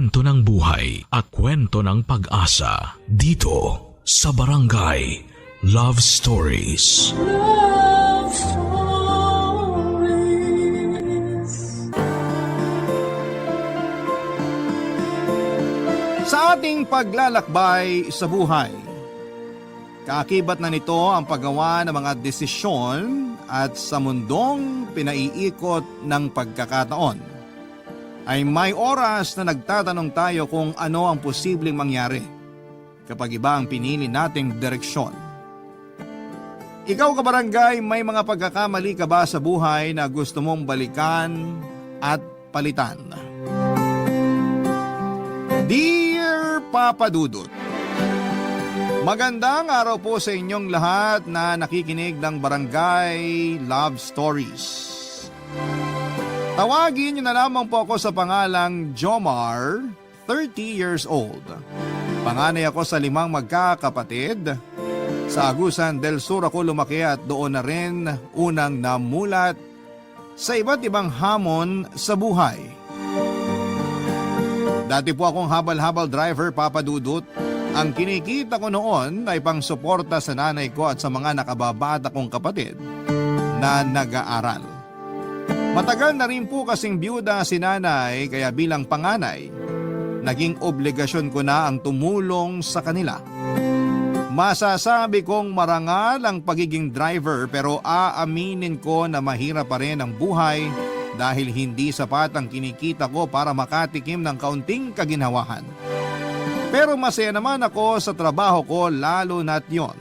kwento ng buhay at kwento ng pag-asa dito sa Barangay Love Stories. Love Stories. Sa ating paglalakbay sa buhay, kaakibat na nito ang paggawa ng mga desisyon at sa mundong pinaiikot ng pagkakataon, ay may oras na nagtatanong tayo kung ano ang posibleng mangyari kapag iba ang pinili nating direksyon. Ikaw kabarangay, may mga pagkakamali ka ba sa buhay na gusto mong balikan at palitan? Dear Papa Dudut, magandang araw po sa inyong lahat na nakikinig ng Barangay Love Stories. Tawagin niyo na lamang po ako sa pangalang Jomar, 30 years old. Panganay ako sa 5 magkakapatid. Sa Agusan del Sur ako lumaki at doon na rin unang namulat sa iba't ibang hamon sa buhay. Dati po akong habal-habal driver, Papa Dudut. Ang kinikita ko noon ay pangsuporta sa nanay ko at sa mga nakababata kong kapatid na nag-aaral. Matagal na rin po kasing byuda si nanay kaya bilang panganay, naging obligasyon ko na ang tumulong sa kanila. Masasabi kong marangal ang pagiging driver pero aaminin ko na mahirap pa rin ang buhay dahil hindi sapat ang kinikita ko para makatikim ng kaunting kaginhawahan. Pero masaya naman ako sa trabaho ko lalo na't yon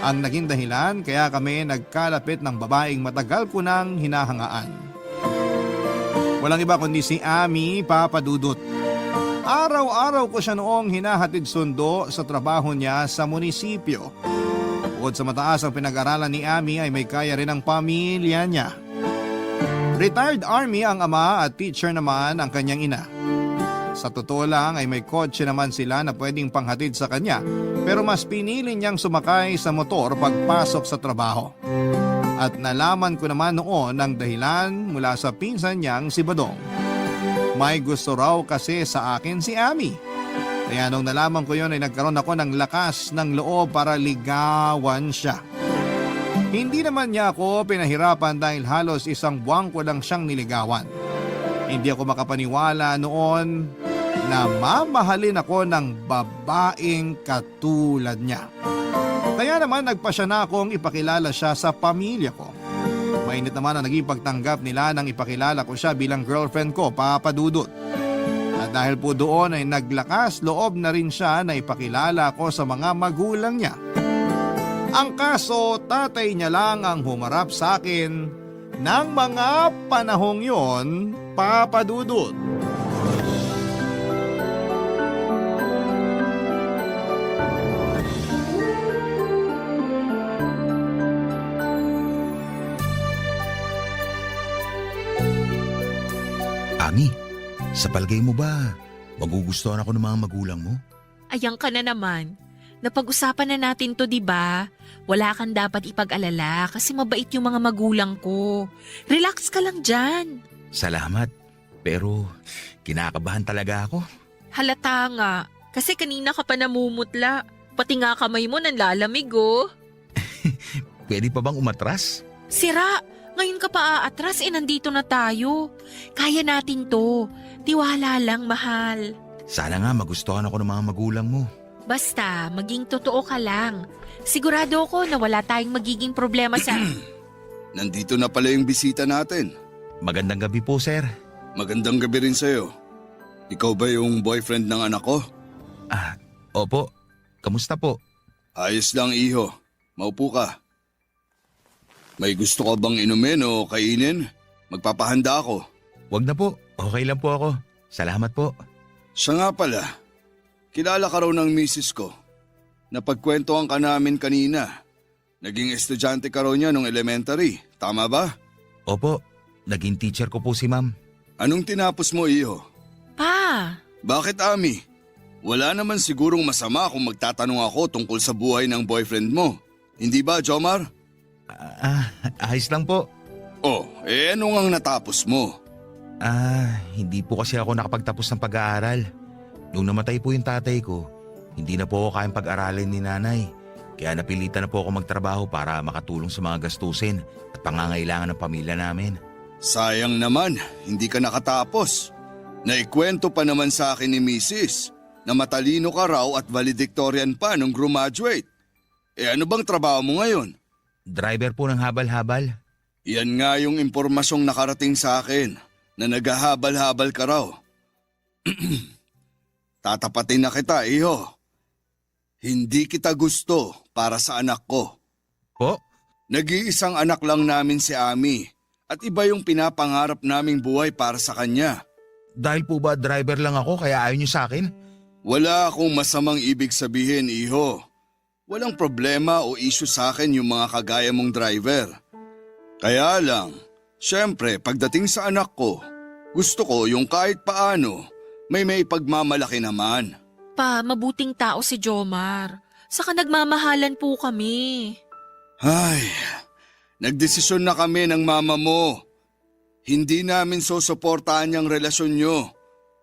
ang naging dahilan kaya kami nagkalapit ng babaeng matagal ko nang hinahangaan. Walang iba kundi si Ami, Papa Dudut. Araw-araw ko siya noong hinahatid sundo sa trabaho niya sa munisipyo. Bukod sa mataas ang pinag-aralan ni Ami ay may kaya rin ang pamilya niya. Retired Army ang ama at teacher naman ang kanyang ina. Sa totoo lang ay may kotse naman sila na pwedeng panghatid sa kanya pero mas pinili niyang sumakay sa motor pagpasok sa trabaho. At nalaman ko naman noon ang dahilan mula sa pinsan niyang si Badong. May gusto raw kasi sa akin si Ami. Kaya nung nalaman ko yon ay nagkaroon ako ng lakas ng loob para ligawan siya. Hindi naman niya ako pinahirapan dahil halos 1 buwan ko lang siyang niligawan. Hindi ako makapaniwala noon na mamahalin ako ng babaeng katulad niya. Kaya naman nagpasya na akong ipakilala siya sa pamilya ko. Mainit naman ang naging pagtanggap nila nang ipakilala ko siya bilang girlfriend ko, Papa Dudut. At dahil po doon ay naglakas loob na rin siya na ipakilala ko sa mga magulang niya. Ang kaso, tatay niya lang ang humarap sa akin ng mga panahong yon, Papa Dudut. Ami, sa palagay mo ba, magugustuhan ako ng mga magulang mo? Ayan ka na naman. Napag-usapan na natin to, 'di ba? Wala kang dapat ipag-alala kasi mabait yung mga magulang ko. Relax ka lang dyan. Salamat, pero kinakabahan talaga ako. Halata nga. Kasi kanina ka pa namumutla. Pati nga kamay mo nanlalamig, oh. Pwede pa bang umatras? Sira! Ngayon ka pa aatras, nandito na tayo. Kaya natin to. Tiwala lang, mahal. Sana nga magustuhan ako ng mga magulang mo. Basta, maging totoo ka lang. Sigurado ko na wala tayong magiging problema sa... Nandito na pala yung bisita natin. Magandang gabi po, sir. Magandang gabi rin sa'yo. Ikaw ba yung boyfriend ng anak ko? Opo. Kamusta po? Ayos lang, iho. Maupo ka. May gusto ka bang inumin o kainin? Magpapahanda ako. Wag na po. Okay lang po ako. Salamat po. Siya nga pala. Kilala ka raw ng misis ko. Napagkwentuhan ka namin kanina. Naging estudyante ka raw niya nung elementary. Tama ba? Opo. Naging teacher ko po si ma'am. Anong tinapos mo, iho? Pa! Bakit, Ami? Wala naman sigurong masama kung magtatanong ako tungkol sa buhay ng boyfriend mo. Hindi ba, Jomar? Ayos lang po. Oh, ano ngang natapos mo? Hindi po kasi ako nakapagtapos ng pag-aaral. Nung namatay po yung tatay ko, hindi na po ako kayang pag-aralin ni nanay. Kaya napilitan na po ako magtrabaho para makatulong sa mga gastusin at pangangailangan ng pamilya namin. Sayang naman, hindi ka nakatapos. Naikwento pa naman sa akin ni Mrs. na matalino ka raw at valedictorian pa nung graduate. Ano bang trabaho mo ngayon? Driver po ng habal-habal. Yan nga yung impormasyong nakarating sa akin na naghahabal-habal ka raw. Tatapatin na kita, iho. Hindi kita gusto para sa anak ko. Po? Nag-iisang anak lang namin si Ami at iba yung pinapangarap naming buhay para sa kanya. Dahil po ba driver lang ako kaya ayaw niyo sa akin? Wala akong masamang ibig sabihin, iho. Walang problema o issue sa akin yung mga kagaya mong driver. Kaya lang, syempre pagdating sa anak ko, gusto ko yung kahit paano may pagmamalaki naman. Pa, mabuting tao si Jomar. Saka nagmamahalan po kami. Ay, nagdesisyon na kami ng mama mo. Hindi namin susuportahan yung relasyon nyo.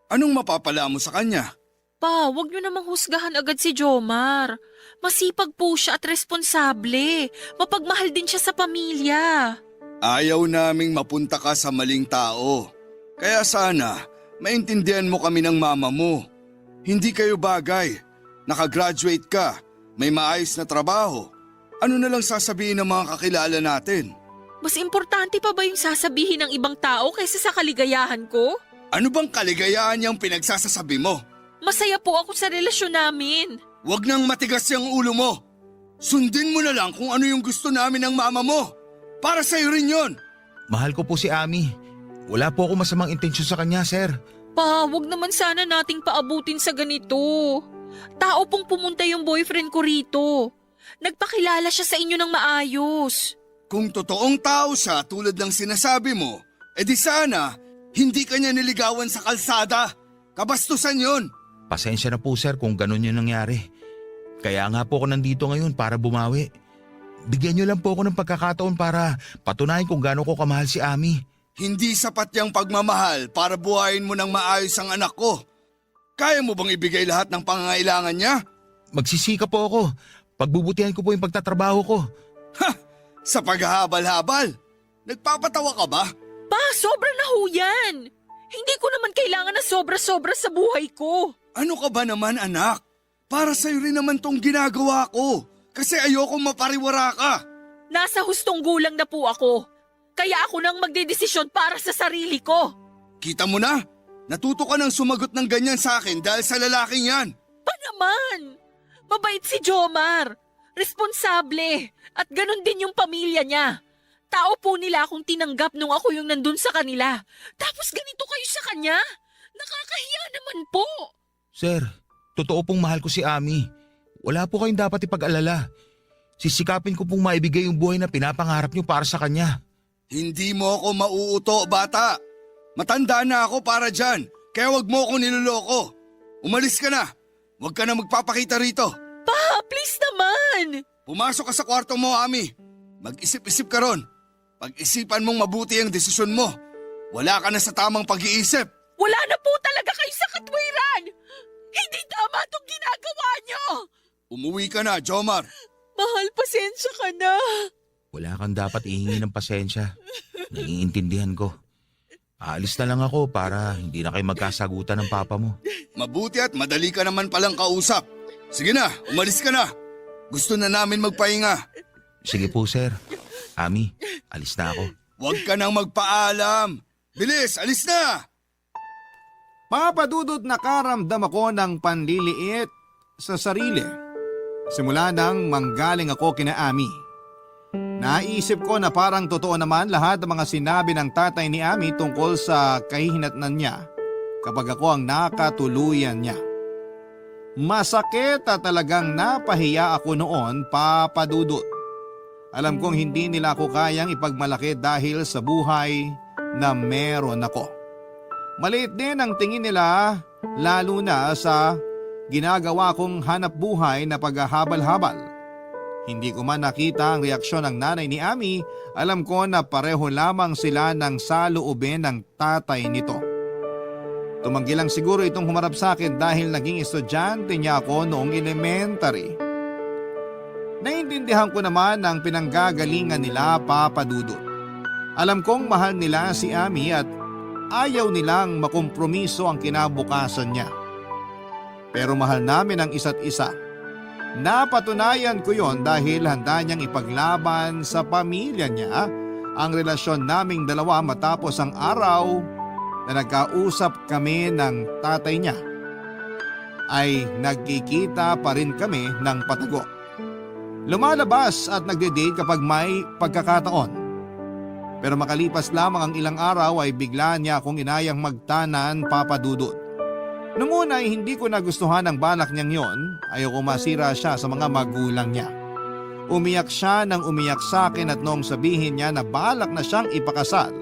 Anong mapapala mo sa kanya? Pa, wag niyo namang husgahan agad si Jomar. Masipag po siya at responsable. Mapagmahal din siya sa pamilya. Ayaw naming mapunta ka sa maling tao. Kaya sana, maintindihan mo kami ng mama mo. Hindi kayo bagay. Nakagraduate ka. May maayos na trabaho. Ano na lang sasabihin ng mga kakilala natin? Mas importante pa ba yung sasabihin ng ibang tao kaysa sa kaligayahan ko? Ano bang kaligayahan yung pinagsasasabi mo? Masaya po ako sa relasyon namin. Huwag nang matigas yung ulo mo. Sundin mo na lang kung ano yung gusto namin ng mama mo. Para sa'yo rin yon. Mahal ko po si Ami. Wala po ako masamang intensyon sa kanya, sir. Pa, wag naman sana nating paabutin sa ganito. Tao pong pumunta yung boyfriend ko rito. Nagpakilala siya sa inyo ng maayos. Kung totoong tao siya tulad ng sinasabi mo, edi sana hindi kanya niligawan sa kalsada. Kabastusan yon. Pasensya na po, sir, kung ganun yung nangyari. Kaya nga po ako nandito ngayon para bumawi. Bigyan niyo lang po ako ng pagkakataon para patunayan kung gaano ko kamahal si Ami. Hindi sapat yung pagmamahal para buhayin mo ng maayos ang anak ko. Kaya mo bang ibigay lahat ng pangangailangan niya? Magsisika po ako. Pagbubutihan ko po yung pagtatrabaho ko. Ha! Sa paghahabal-habal? Nagpapatawa ka ba? Pa, sobra na ho yan. Hindi ko naman kailangan na sobra-sobra sa buhay ko. Ano ka ba naman, anak? Para sa'yo rin naman tong ginagawa ko. Kasi ayokong mapariwara ka. Nasa hustong gulang na po ako. Kaya ako nang magdedesisyon para sa sarili ko. Kita mo na? Natuto ka nang sumagot ng ganyan sa akin dahil sa lalaking yan. Pa naman! Mabait si Jomar. Responsable. At ganun din yung pamilya niya. Tao po nila akong tinanggap nung ako yung nandun sa kanila. Tapos ganito kayo sa kanya? Nakakahiya naman po. Sir, totoo pong mahal ko si Ami. Wala po kayong dapat ipag-alala. Sisikapin ko pong maibigay yung buhay na pinapangarap niyo para sa kanya. Hindi mo ako mauuto, bata. Matanda na ako para dyan, kaya wag mo ako niloloko. Umalis ka na. Wag ka na magpapakita rito. Pa, please naman. Pumasok ka sa kwarto mo, Ami. Mag-isip-isip ka ron. Pag-isipan mong mabuti ang desisyon mo. Wala ka na sa tamang pag-iisip. Wala na po talaga kayo sa katwiran. Hindi tama itong ginagawa niyo. Umuwi ka na, Jomar. Mahal, pasensya ka na. Wala kang dapat ihingi ng pasensya. Naiintindihan ko. Aalis na lang ako para hindi na kayo magkasagutan ng papa mo. Mabuti at madali ka naman palang kausap. Sige na, umalis ka na. Gusto na namin magpahinga. Sige po, sir. Ami, alis na ako. Huwag ka nang magpaalam. Bilis, alis na! Papadudot nakaramdam ako ng panliliit sa sarili. Simula nang manggaling ako kina Ami. Naisip ko na parang totoo naman lahat ng mga sinabi ng tatay ni Ami tungkol sa kahihinatnan niya kapag ako ang nakatuluyan niya. Masakit at talagang napahiya ako noon, Papadudot. Alam kong hindi nila ako kayang ipagmalaki dahil sa buhay na meron ako. Maliit din ang tingin nila lalo na sa ginagawa kong hanap buhay na paghahabal-habal. Hindi ko man nakita ang reaksyon ng nanay ni Ami, alam ko na pareho lamang sila ng saloobin ng tatay nito. Tumanggi lang siguro itong humarap sa akin dahil naging estudyante niya ako noong elementary. Naintindihan ko naman ang pinanggagalingan nila, Papa Dudut. Alam kong mahal nila si Ami at ayaw nilang makompromiso ang kinabukasan niya. Pero mahal namin ang isa't isa. Napatunayan ko yon dahil handa niyang ipaglaban sa pamilya niya ang relasyon naming dalawa matapos ang araw na nagkausap kami ng tatay niya ay nagkikita pa rin kami ng patago. Lumalabas at nagde-date kapag may pagkakataon. Pero makalipas lamang ang ilang araw ay bigla niya akong inayang magtanan, Papa Dudut. Nung una ay hindi ko nagustuhan ang balak niyang yon, ayaw ko masira siya sa mga magulang niya. Umiyak siya nang umiyak sa akin at noong sabihin niya na balak na siyang ipakasal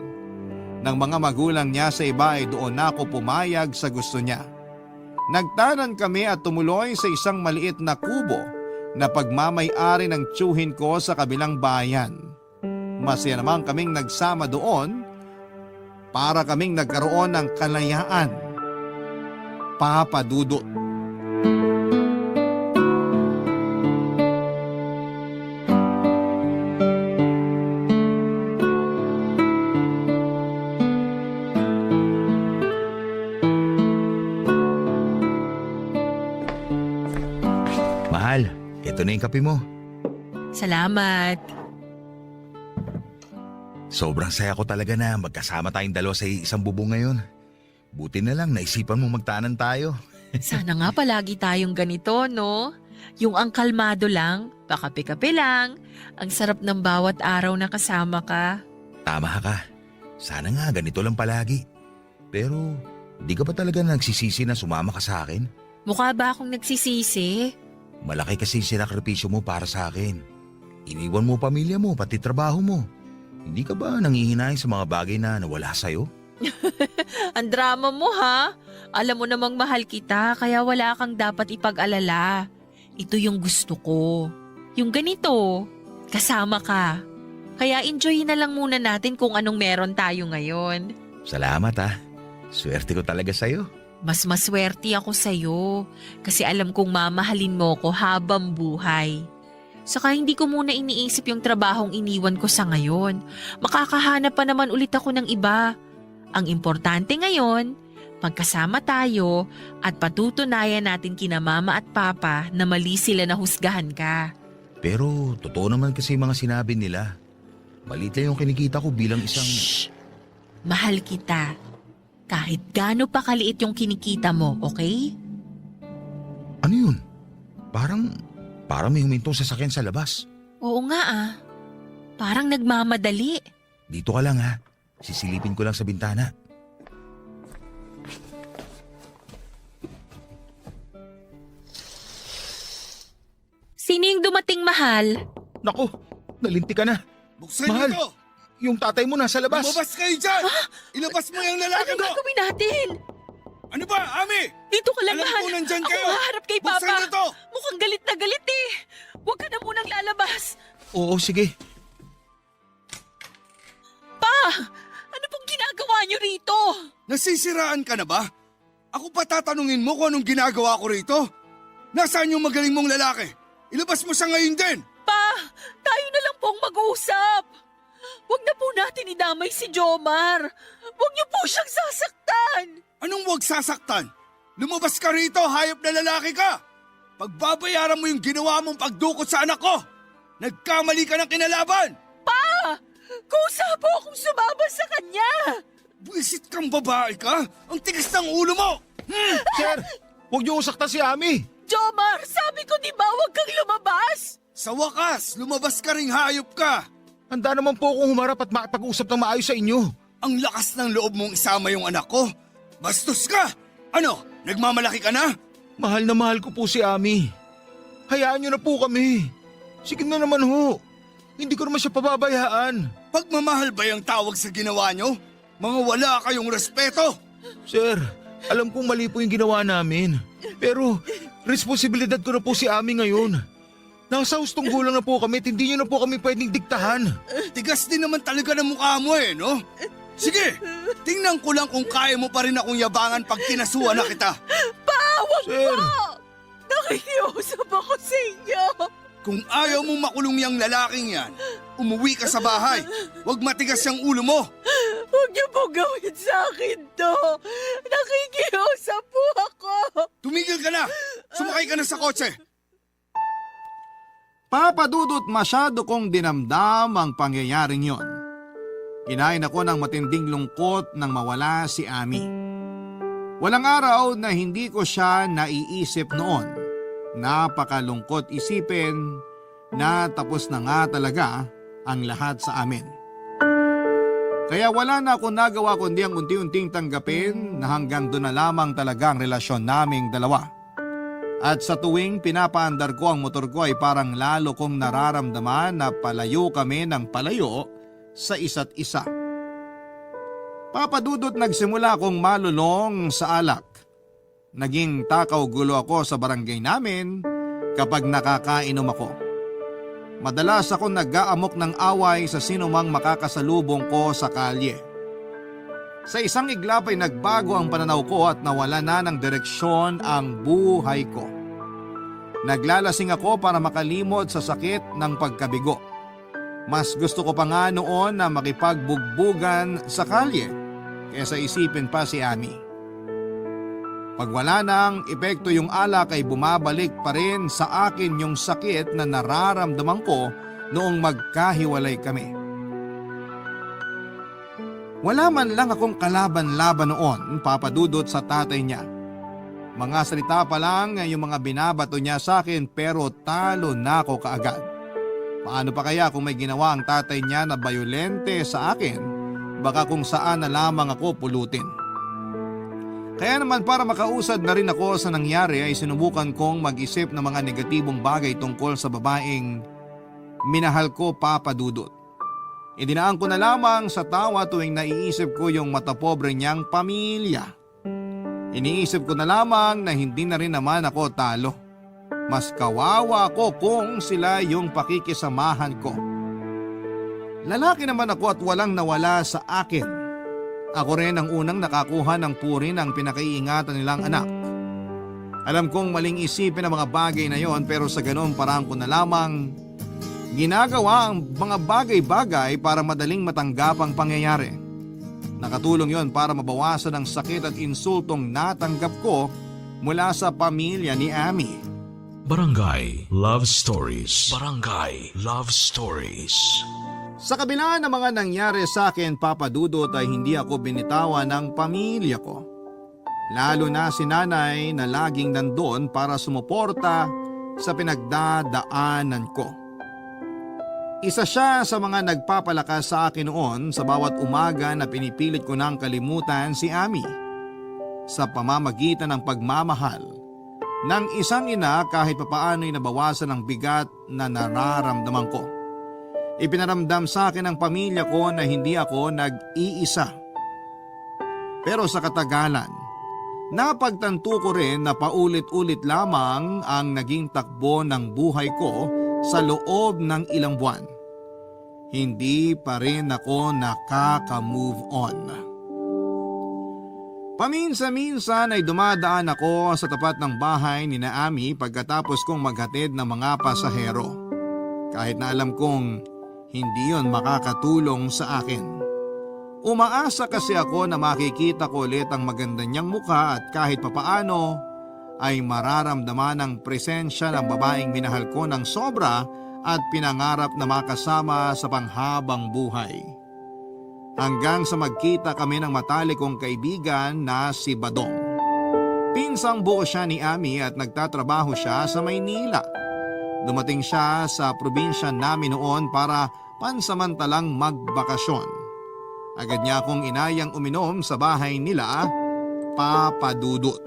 ng mga magulang niya sa iba ay doon na ako pumayag sa gusto niya. Nagtanan kami at tumuloy sa isang maliit na kubo na pagmamay-ari ng tiyuhin ko sa kabilang bayan. Masaya naman kaming nagsama doon para kaming nagkaroon ng kalayaan, Papa Dudut. Mahal, ito na yung kape mo. Salamat. Sobrang saya ko talaga na magkasama tayong dalawa sa isang bubong ngayon. Buti na lang naisipan mo magtanan tayo. Sana nga palagi tayong ganito, no? Yung ang kalmado lang, pakape-kape lang. Ang sarap ng bawat araw na kasama ka. Tama ka. Sana nga ganito lang palagi. Pero di ka ba talaga nagsisisi na sumama ka sa akin? Mukha ba akong nagsisisi? Malaki kasi sinakripisyo mo para sa akin. Iniwan mo pamilya mo, pati trabaho mo. Hindi ka ba nangihinayang sa mga bagay na nawala sa'yo? Ang drama mo ha? Alam mo namang mahal kita kaya wala kang dapat ipag-alala. Ito yung gusto ko. Yung ganito, kasama ka. Kaya enjoy na lang muna natin kung anong meron tayo ngayon. Salamat ah. Swerte ko talaga sa'yo. Mas maswerte ako sa'yo kasi alam kong mamahalin mo ko habang buhay. Saka hindi ko muna iniisip yung trabahong iniwan ko sa ngayon. Makakahanap pa naman ulit ako ng iba. Ang importante ngayon, magkasama tayo at patutunayan natin kina mama at papa na mali sila na husgahan ka. Pero totoo naman kasi yung mga sinabi nila. Maliit lang yung kinikita ko bilang isang... Shh! Mahal kita. Kahit gaano pa kaliit yung kinikita mo, okay? Ano yun? Parang may humintong sasakyan sa labas. Oo nga ah. Parang nagmamadali. Dito ka lang ha. Sisilipin ko lang sa bintana. Sino yung dumating, mahal? Naku, nalinti ka na. Buksan Mahal. niyo to! Yung tatay mo nasa labas. Lumabas kayo dyan! Ilabas mo yung lalaki Ano mo! gagawin natin? Ano ba, Ami? Dito ka lang, Alam mahal. ko nandyan Ako kayo. maharap kay Buksan Papa. niyo to! Mukhang galit na galit eh. Huwag ka na munang lalabas. Oo, sige. Pa! Ano pong ginagawa niyo rito? Nasisiraan ka na ba? Ako pa tatanungin mo kung anong ginagawa ko rito? Nasaan yung magaling mong lalaki? Ilabas mo siya ngayon din! Pa! Tayo na lang pong mag-uusap. Huwag na po natin idamay si Jomar. Huwag niyo po siyang sasaktan. Anong huwag sasaktan? Lumabas ka rito, hayop na lalaki ka! Pagbabayaran mo yung ginawa mong pagdukot sa anak ko! Nagkamali ka ng kinalaban! Pa! Kusa po akong sumama sa kanya. Buisit kang babae ka? Ang tigas ng ulo mo! Sir, huwag niyo usaktan si Ami. Jomar, sabi ko di ba huwag kang lumabas? Sa wakas, lumabas ka ring hayop ka! Handa naman po akong humarap at makipag-usap ng maayos sa inyo. Ang lakas ng loob mong isama yung anak ko! Bastos ka! Ano, nagmamalaki ka na? Mahal na mahal ko po si Ami. Hayaan niyo na po kami. Sige na naman ho. Hindi ko naman siya pababayaan. Pagmamahal ba yung tawag sa ginawa nyo? Mga wala kayong respeto! Sir, alam kong mali po yung ginawa namin. Pero responsibilidad ko na po si Ami ngayon. Nasa hustong gulang na po kami at hindi niyo na po kami pwedeng diktahan. Tigas din naman talaga ng mukha mo no? Sige, tingnan ko lang kung kaya mo pa rin akong yabangan pag kinasuhan na kita. Sir! Nakikiusap ako sa inyo. Kung ayaw mo makulong yung lalaking yan, umuwi ka sa bahay. Huwag matigas yung ulo mo. Huwag niyo po gawin sa akin to. Nakikiusap po ako. Tumigil ka na. Sumakay ka na sa kotse. Papa Dudut, masyado kong dinamdam ang pangyayaring yon. Kinain ako ng matinding lungkot nang mawala si Ami. Walang araw na hindi ko siya naiisip noon. Napakalungkot isipin na tapos na nga talaga ang lahat sa amin. Kaya wala na ako nagawa kundi ang unti-unting tanggapin na hanggang doon na lamang talaga ang relasyon naming dalawa. At sa tuwing pinapaandar ko ang motor ko ay parang lalo kong nararamdaman na palayo kami ng palayo sa isa't isa. Papa Dudut, nagsimula akong malulong sa alak. Naging takaw gulo ako sa barangay namin kapag nakakainom ako. Madalas ako nag-aamok ng away sa sinumang makakasalubong ko sa kalye. Sa isang iglap ay nagbago ang pananaw ko at nawala na ng direksyon ang buhay ko. Naglalasing ako para makalimot sa sakit ng pagkabigo. Mas gusto ko pa nga noon na makipagbugbugan sa kalye kaysa isipin pa si Ami. Pag wala nang epekto yung alak ay bumabalik pa rin sa akin yung sakit na nararamdaman ko noong magkahiwalay kami. Wala man lang akong kalaban-laban noon, Papa Dudut, sa tatay niya. Mga salita pa lang yung mga binabato niya sa akin pero talo na ako kaagad. Paano pa kaya kung may ginawa ang tatay niya na bayolente sa akin, baka kung saan na lamang ako pulutin. Kaya naman para makausad na rin ako sa nangyari ay sinubukan kong mag-isip ng mga negatibong bagay tungkol sa babaeng minahal ko, Papa Dudut. Idinaan ko na lamang sa tawa tuwing naiisip ko yung matapobre niyang pamilya. Iniisip ko na lamang na hindi na rin naman ako talo. Mas kawawa ako kung sila yung pakikisamahan ko. Lalaki naman ako at walang nawala sa akin. Ako rin ang unang nakakuha ng puri ng pinakaiingatan nilang anak. Alam kong maling isipin ang mga bagay na yon pero sa ganoon parang ko na lamang ginagawa ang mga bagay-bagay para madaling matanggap ang pangyayari. Nakatulong yon para mabawasan ang sakit at insultong natanggap ko mula sa pamilya ni Ami. Barangay Love Stories. Barangay Love Stories. Sa kabila ng mga nangyari sa akin, Papa Dudut, ay hindi ako binitawan ng pamilya ko. Lalo na si nanay na laging nandoon para sumuporta sa pinagdadaanan ko. Isa siya sa mga nagpapalakas sa akin noon sa bawat umaga na pinipilit ko nang kalimutan si Ami. Sa pamamagitan ng pagmamahal ng isang ina kahit papaano'y nabawasan ang bigat na nararamdaman ko. Ipinaramdam sa akin ng pamilya ko na hindi ako nag-iisa. Pero sa katagalan, napagtanto ko rin na paulit-ulit lamang ang naging takbo ng buhay ko sa loob ng ilang buwan. Hindi pa rin ako nakaka-move on. Paminsan-minsan ay dumadaan ako sa tapat ng bahay ni Ami pagkatapos kong maghatid ng mga pasahero. Kahit na alam kong hindi yon makakatulong sa akin. Umaasa kasi ako na makikita ko ulit ang maganda niyang mukha at kahit papaano ay mararamdaman ang presensya ng babaeng minahal ko ng sobra at pinangarap na makasama sa panghabang buhay. Hanggang sa magkita kami ng matalik kong kaibigan na si Badong. Pinsang buo siya ni Ami at nagtatrabaho siya sa Maynila. Dumating siya sa probinsya namin noon para pansamantalang magbakasyon. Agad niya akong inayang uminom sa bahay nila, Papa Dudut.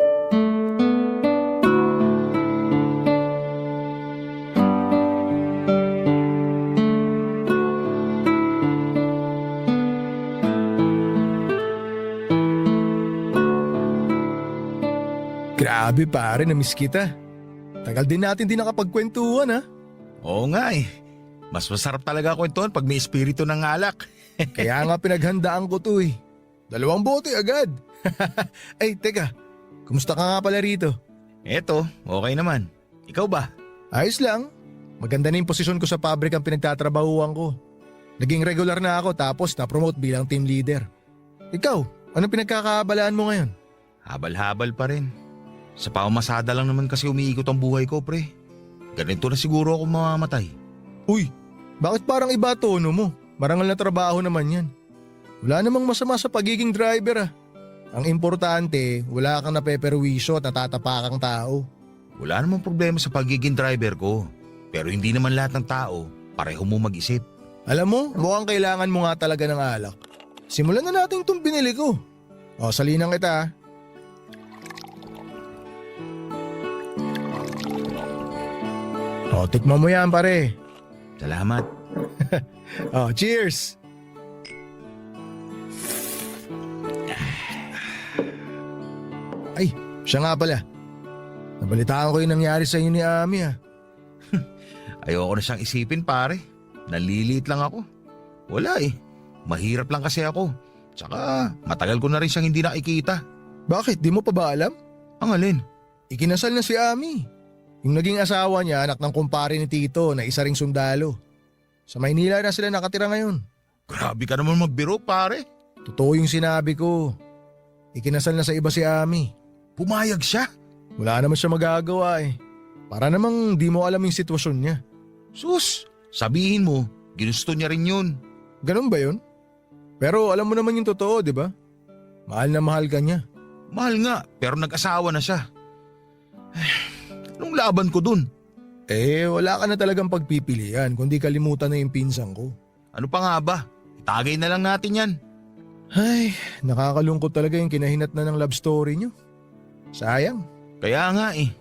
Grabe pare, na-miss kita. Tagal din natin di nakapagkwentuhan ha. Oo nga eh. Mas masarap talaga kwentuhan pag may espiritu ng alak. Kaya nga pinaghandaan ko to eh. 2 bote agad. Ay, teka. Kumusta ka nga pala rito? Eto, okay naman. Ikaw ba? Ayos lang. Maganda na yung posisyon ko sa pabrikang pinagtatrabahuan ko. Naging regular na ako tapos na-promote bilang team leader. Ikaw, anong pinagkakabalaan mo ngayon? Habal-habal pa rin. Sa pamamasada lang naman kasi umiikot ang buhay ko, pre. Ganito na siguro ako mamamatay. Uy, bakit parang iba tono mo? Marangal na trabaho naman yan. Wala namang masama sa pagiging driver ah. Ang importante, wala kang napeperwisyo at natatapakang tao. Wala namang problema sa pagiging driver ko. Pero hindi naman lahat ng tao pareho mo mag-isip. Alam mo, mukhang kailangan mo nga talaga ng alak. Simulan na natin itong binili ko. O, salinang kita ah. O, tikman mo yan pare. Salamat. O, cheers! Ay, siya nga pala. Nabalitaan ko yung nangyari sa inyo ni Ami ah. Ayoko na siyang isipin, pare. Naliliit lang ako. Wala eh. Mahirap lang kasi ako. Tsaka matagal ko na rin siyang hindi nakikita. Bakit? Di mo pa ba alam? Ang alin? Ikinasal na si Ami. Yung naging asawa niya, anak ng kumpare ni Tito na isa ring sundalo. Sa Maynila na sila nakatira ngayon. Grabe ka naman magbiro, pare. Totoo yung sinabi ko. Ikinasal na sa iba si Ami. Pumayag siya. Wala naman siya magagawa eh. Para namang di mo alam yung sitwasyon niya. Sus, sabihin mo, ginusto niya rin yun. Ganun ba yun? Pero alam mo naman yung totoo, di ba? Mahal na mahal ka niya. Mahal nga, pero nag-asawa na siya. Anong laban ko dun? Eh, wala ka na talagang pagpipilian kundi kalimutan na yung pinsang ko. Ano pa nga ba? Itagay na lang natin yan. Ay, nakakalungkot talaga yung kinahinat na ng love story niyo. Sayang. Kaya nga eh.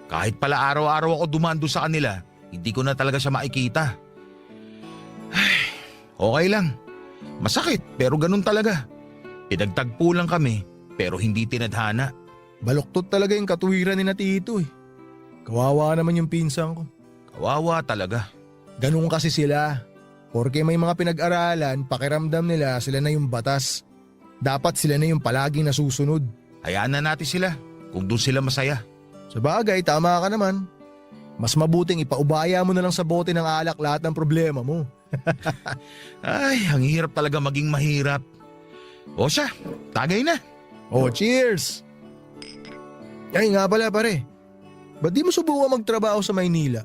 Kahit pala araw-araw ako dumaan doon sa kanila, hindi ko na talaga siya makikita. Ay, okay lang. Masakit pero ganun talaga. Pinagtagpo lang kami pero hindi tinadhana. Baluktot talaga yung katuwiran ni na Tito eh. Kawawa naman yung pinsang ko. Kawawa talaga. Ganun kasi sila. Porke may mga pinag-aralan, pakiramdam nila sila na yung batas. Dapat sila na yung palaging nasusunod. Hayaan na natin sila kung doon sila masaya. Sa bagay, tama ka naman. Mas mabuting ipaubaya mo na lang sa bote ng alak lahat ng problema mo. Ay, ang hirap talaga maging mahirap. O siya, tagay na. Oh, cheers! Ay nga pala pare, ba't di mo subukan magtrabaho sa Maynila?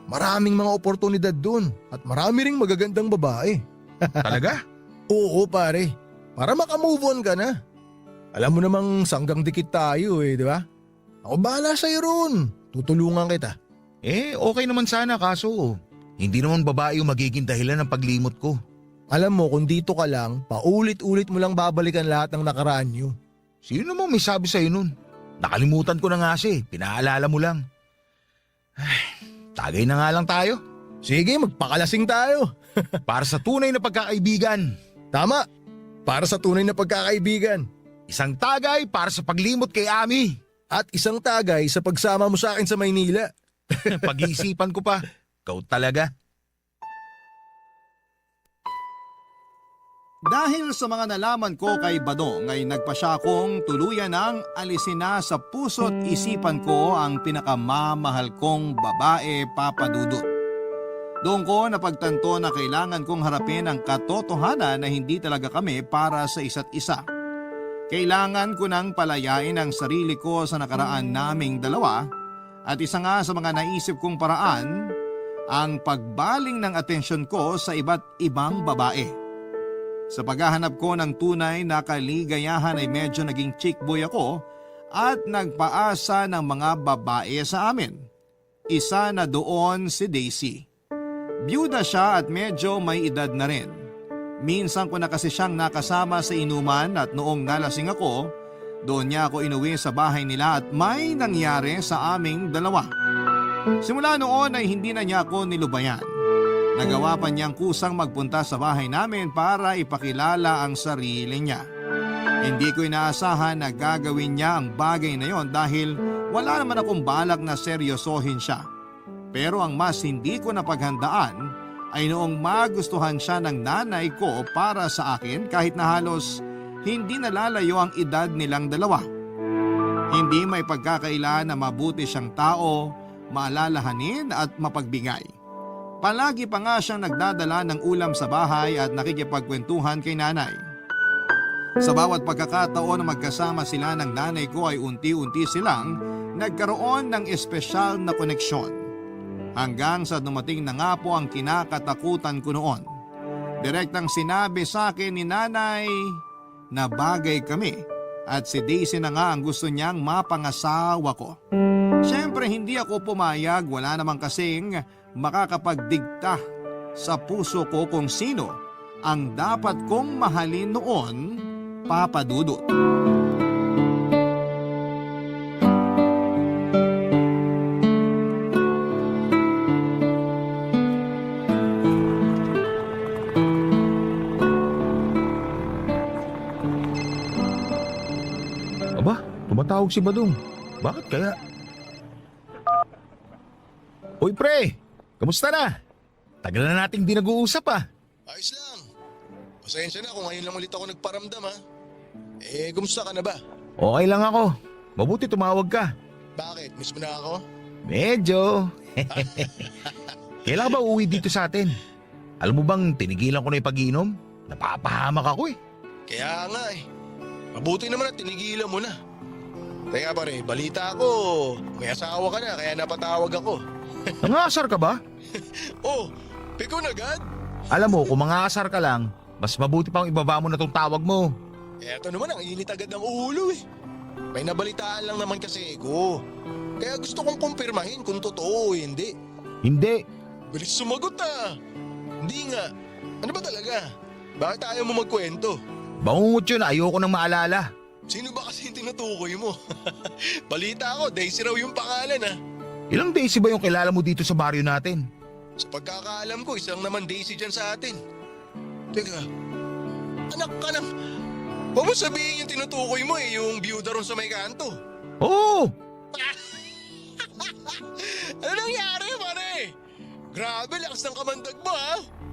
Maraming mga oportunidad dun at marami ring magagandang babae. Talaga? Oo pare, para makamove on ka na. Alam mo namang sanggang dikit tayo eh, di ba? Ako bahala sa'yo ron, tutulungan kita. Eh, okay naman sana kaso hindi naman babae yung magiging dahilan ng paglimot ko. Alam mo kung dito ka lang, paulit-ulit mo lang babalikan lahat ng nakaraan nyo. Sino naman may sabi sa'yo nun? Nakalimutan ko na nga siya, pinaalala mo lang. Ay, tagay na nga lang tayo. Sige, magpakalasing tayo. Para sa tunay na pagkakaibigan. Tama, para sa tunay na pagkakaibigan. Isang tagay para sa paglimot kay Ami. At isang tagay sa pagsama mo sa akin sa Maynila. Pag-iisipan ko pa. Ikaw talaga. Dahil sa mga nalaman ko kay Badong ay nagpa siya kong tuluyan ng alisin na sa puso't isipan ko ang pinakamamahal kong babae, Papa Dudut. Doon ko napagtanto na kailangan kong harapin ang katotohanan na hindi talaga kami para sa isa't isa. Kailangan ko nang palayain ang sarili ko sa nakaraan naming dalawa at isa nga sa mga naisip kong paraan ang pagbaling ng atensyon ko sa iba't ibang babae. Sa paghahanap ko ng tunay na kaligayahan ay medyo naging chick boy ako at nagpaasa ng mga babae sa amin. Isa na doon si Daisy. Byuda siya at medyo may edad na rin. Minsan ko na kasi siyang nakasama sa inuman at noong nalasing ako, doon niya ako inuwi sa bahay nila at may nangyari sa aming dalawa. Simula noon ay hindi na niya ako nilubayan. Nagawa pa niyang kusang magpunta sa bahay namin para ipakilala ang sarili niya. Hindi ko inaasahan na gagawin niya ang bagay na yon dahil wala naman akong balak na seryosohin siya. Pero ang mas hindi ko napaghandaan ay noong magustuhan siya ng nanay ko para sa akin kahit na halos hindi nalalayo ang edad nilang dalawa. Hindi may pagkakaila na mabuti siyang tao, maalalahanin at mapagbigay. Palagi pa nga siyang nagdadala ng ulam sa bahay at nakikipagkwentuhan kay nanay. Sa bawat pagkakataon na magkasama sila ng nanay ko ay unti-unti silang nagkaroon ng espesyal na koneksyon. Hanggang sa dumating na nga po ang kinakatakutan ko noon. Direktang sinabi sa akin ni nanay na bagay kami at si Daisy na nga ang gusto niyang mapangasawa ko. Siyempre hindi ako pumayag, wala namang kasing makakapagdigta sa puso ko kung sino ang dapat kong mahalin noon, Papa Dudut. Aba, tumatawag si Badong. Bakit kaya? Uy pre, kamusta na? Tagal na nating di nag-uusap ah. Ayos lang. Pasensya na kung ngayon lang ulit ako nagparamdam ha. Kumusta ka na ba? Okay lang ako. Mabuti tumawag ka. Bakit? Miss mo na ako? Medyo. Kailan ba uuwi dito sa atin? Alam mo bang tinigilan ko na yung pag-iinom? Napapahamak ako eh. Kaya nga Mabuti naman at tinigilan mo na. Teka pare, balita ko, may asawa ka na kaya napatawag ako. Nangasar ka ba? Oh, pikon agad? Alam mo, kung mangasar ka lang, mas mabuti pang ibaba mo na tong tawag mo. Eto naman ang init agad ng ulo May nabalitaan lang naman kasi ko. Kaya gusto kong kumpirmahin kung totoo o hindi. Hindi. Bilis sumagot Hindi nga. Ano ba talaga? Bakit ayaw mo magkwento? Bangungot yun, ayoko nang maalala. Sino ba kasi yung tinutukoy mo? Balita ko, Daisy raw yung pangalan Ilang Daisy ba yung kilala mo dito sa baryo natin? Sa pagkakaalam ko, isang naman Daisy dyan sa atin. Teka, anak ka ng... Huwag mo sabihin yung tinutukoy mo yung biyuda ron sa may kanto. Oo! Ano nangyari, pare? Grabe, lakas ng kamandag mo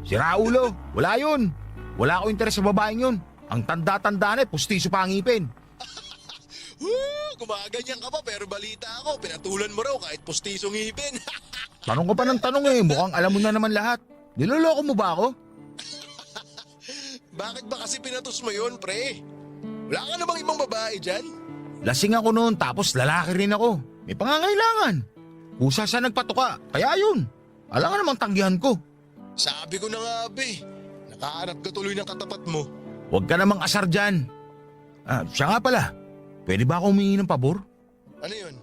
Si Raulo, wala yun. Wala ako interes sa babaeng yun. Ang tanda-tanda na pustiso pa ang ngipin. Gumaganyan ka pa pero balita ako, pinatulan mo raw kahit postisong ngipin. Tanong ka pa ng tanong mukhang alam mo na naman lahat. Niloloko mo ba ako? Bakit ba kasi pinatos mo yun, pre? Wala ka na bang ibang babae dyan? Lasing ako noon tapos lalaki rin ako. May pangangailangan. Kusa siya nagpatuka, kaya yun. Alam nga namang tanggihan ko. Sabi ko na nga, be. Nakahanap ka tuloy ng katapat mo. Huwag ka namang asar dyan. Siya nga pala, pwede ba ako humingi ng pabor? Ano yun?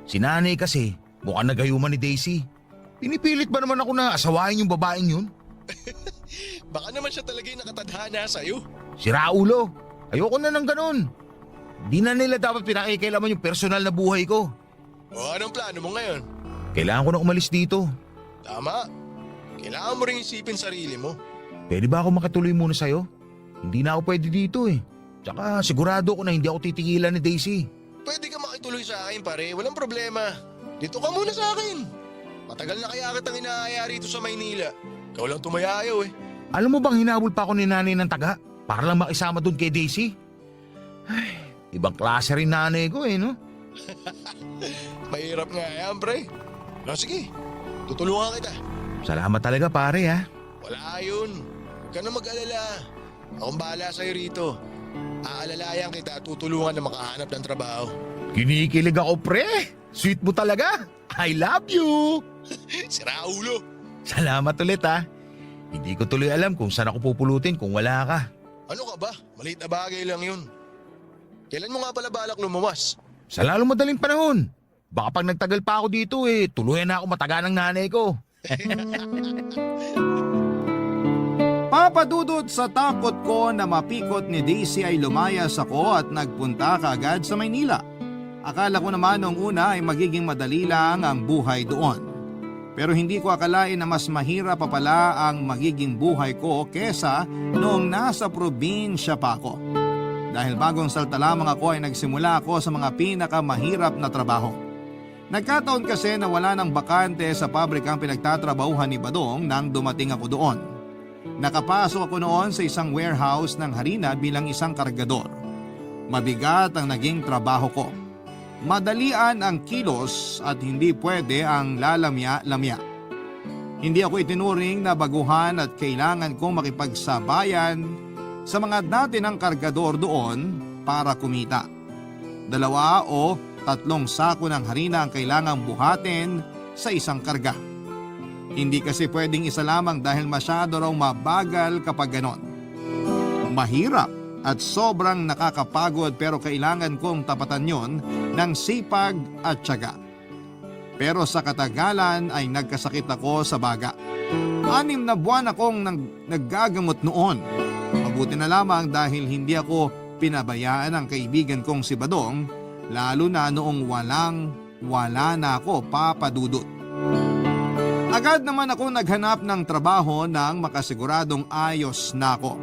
Si nanay kasi, mukhang nagayuman ni Daisy. Pinipilit ba naman ako na asawain yung babaeng yun? Baka naman siya talaga yung nakatadhana sa'yo. Si Raulo, ayoko na ng ganun. Di na nila dapat pinakikailaman yung personal na buhay ko. O anong plano mo ngayon? Kailangan ko na umalis dito. Tama. Kailangan mo rin isipin sarili mo. Pwede ba ako makituloy muna sa'yo? Hindi na ako pwede dito Tsaka sigurado ko na hindi ako titigilan ni Daisy. Pwede ka makituloy sa akin, pare. Walang problema. Dito ka muna sa akin. Matagal na kaya kitang inaaya rito sa Maynila. Ikaw lang tumayayaw Alam mo bang hinabol pa ako ni nanay ng taga para lang makisama doon kay Daisy? Ay, ibang klase rin nanay ko no? Mahirap nga yan, pre. No, sige. Tutulungan kita. Salamat talaga pare Wala yun. Huwag ka na mag-alala. Akong bahala sa'yo rito. Aalalayan kita at tutulungan na makahanap ng trabaho. Kinikilig ako pre. Sweet mo talaga. I love you. Si Raulo. Salamat ulit Hindi ko tuloy alam kung saan ako pupulutin kung wala ka. Ano ka ba? Maliit na bagay lang yun. Kailan mo nga pala balak lumawas? Sa lalong madaling panahon. Baka pag nagtagal pa ako dito tuluyan na ako mataga ng nanay ko. Papa Dudut, sa takot ko na mapikot ni Daisy ay lumayas ako at nagpunta kaagad sa Maynila. Akala ko naman noong una ay magiging madali lang ang buhay doon. Pero hindi ko akalain na mas mahirap pa pala ang magiging buhay ko kesa noong nasa probinsya pa ako. Dahil bagong salta lamang ako ay nagsimula ako sa mga pinakamahirap na trabaho. Nagkataon kasi na wala ng bakante sa pabrikang pinagtatrabahuhan ni Badong nang dumating ako doon. Nakapasok ako noon sa isang warehouse ng harina bilang isang kargador. Mabigat ang naging trabaho ko. Madalian ang kilos at hindi pwede ang lalamya-lamya. Hindi ako itinuring na baguhan at kailangan kong makipagsabayan sa mga dati ng kargador doon para kumita. 2 o 3 sako ng harina ang kailangang buhatin sa isang karga. Hindi kasi pwedeng isa lamang dahil masyado raw mabagal kapag ganon. Mahirap at sobrang nakakapagod pero kailangan kong tapatan yon ng sipag at tiyaga. Pero sa katagalan ay nagkasakit ako sa baga. 6 na buwan akong naggagamot noon. Mabuti na lamang dahil hindi ako pinabayaan ng kaibigan kong si Badong, lalo na noong wala na ako, Papa Dudut. Agad naman ako naghanap ng trabaho nang makasiguradong ayos na ako.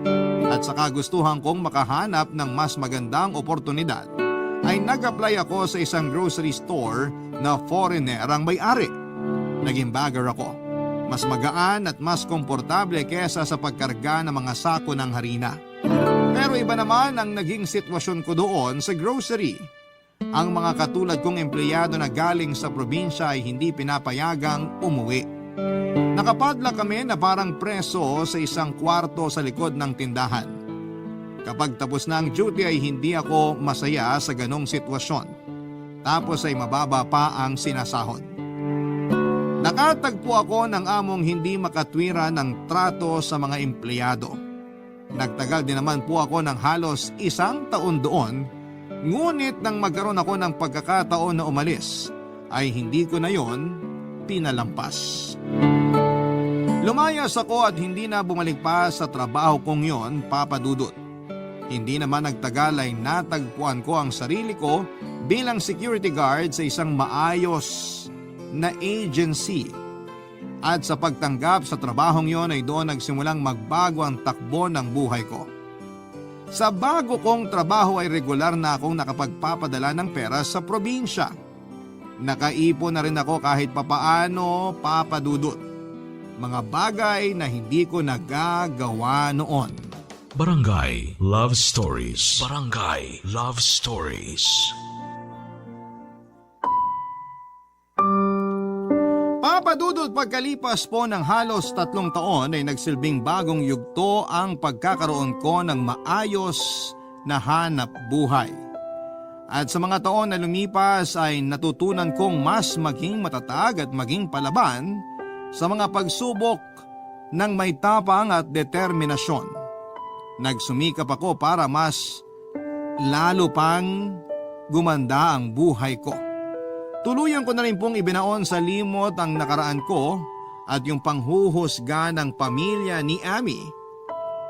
At sa kagustuhan kong makahanap ng mas magandang oportunidad, ay nag-apply ako sa isang grocery store na foreigner ang may-ari. Naging bagger ako. Mas magaan at mas komportable kesa sa pagkarga ng mga sako ng harina. Pero iba naman ang naging sitwasyon ko doon sa grocery. Ang mga katulad kong empleyado na galing sa probinsya ay hindi pinapayagang umuwi. Nakapadla kami na parang preso sa isang kwarto sa likod ng tindahan. Kapag tapos na ang duty ay hindi ako masaya sa ganong sitwasyon. Tapos ay mababa pa ang sinasahod. Nakatagpo ako ng among hindi makatwira ng trato sa mga empleyado. Nagtagal din naman po ako ng halos 1 taon doon, ngunit nang magkaroon ako ng pagkakataon na umalis, ay hindi ko na yon pinalampas. Lumayas ako at hindi na bumalik pa sa trabaho kong yon, Papa Dudut. Hindi naman nagtagal ay natagpuan ko ang sarili ko bilang security guard sa isang maayos na agency. At sa pagtanggap sa trabahong yon ay doon nagsimulang magbago ang takbo ng buhay ko. Sa bago kong trabaho ay regular na akong nakapagpapadala ng pera sa probinsya. Nakaipon na rin ako kahit papaano, Papa Dudut. Mga bagay na hindi ko nagagawa noon. Barangay Love Stories. Barangay Love Stories. Papa Dudut, pagkalipas po ng halos 3 taon ay nagsilbing bagong yugto ang pagkakaroon ko ng maayos na hanap buhay. At sa mga taon na lumipas ay natutunan kong mas maging matatag at maging palaban sa mga pagsubok ng may tapang at determinasyon. Nagsumikap ako para mas lalo pang gumanda ang buhay ko. Tuluyan ko na rin pong ibinaon sa limot ang nakaraan ko at yung panghuhusga ng pamilya ni Amy.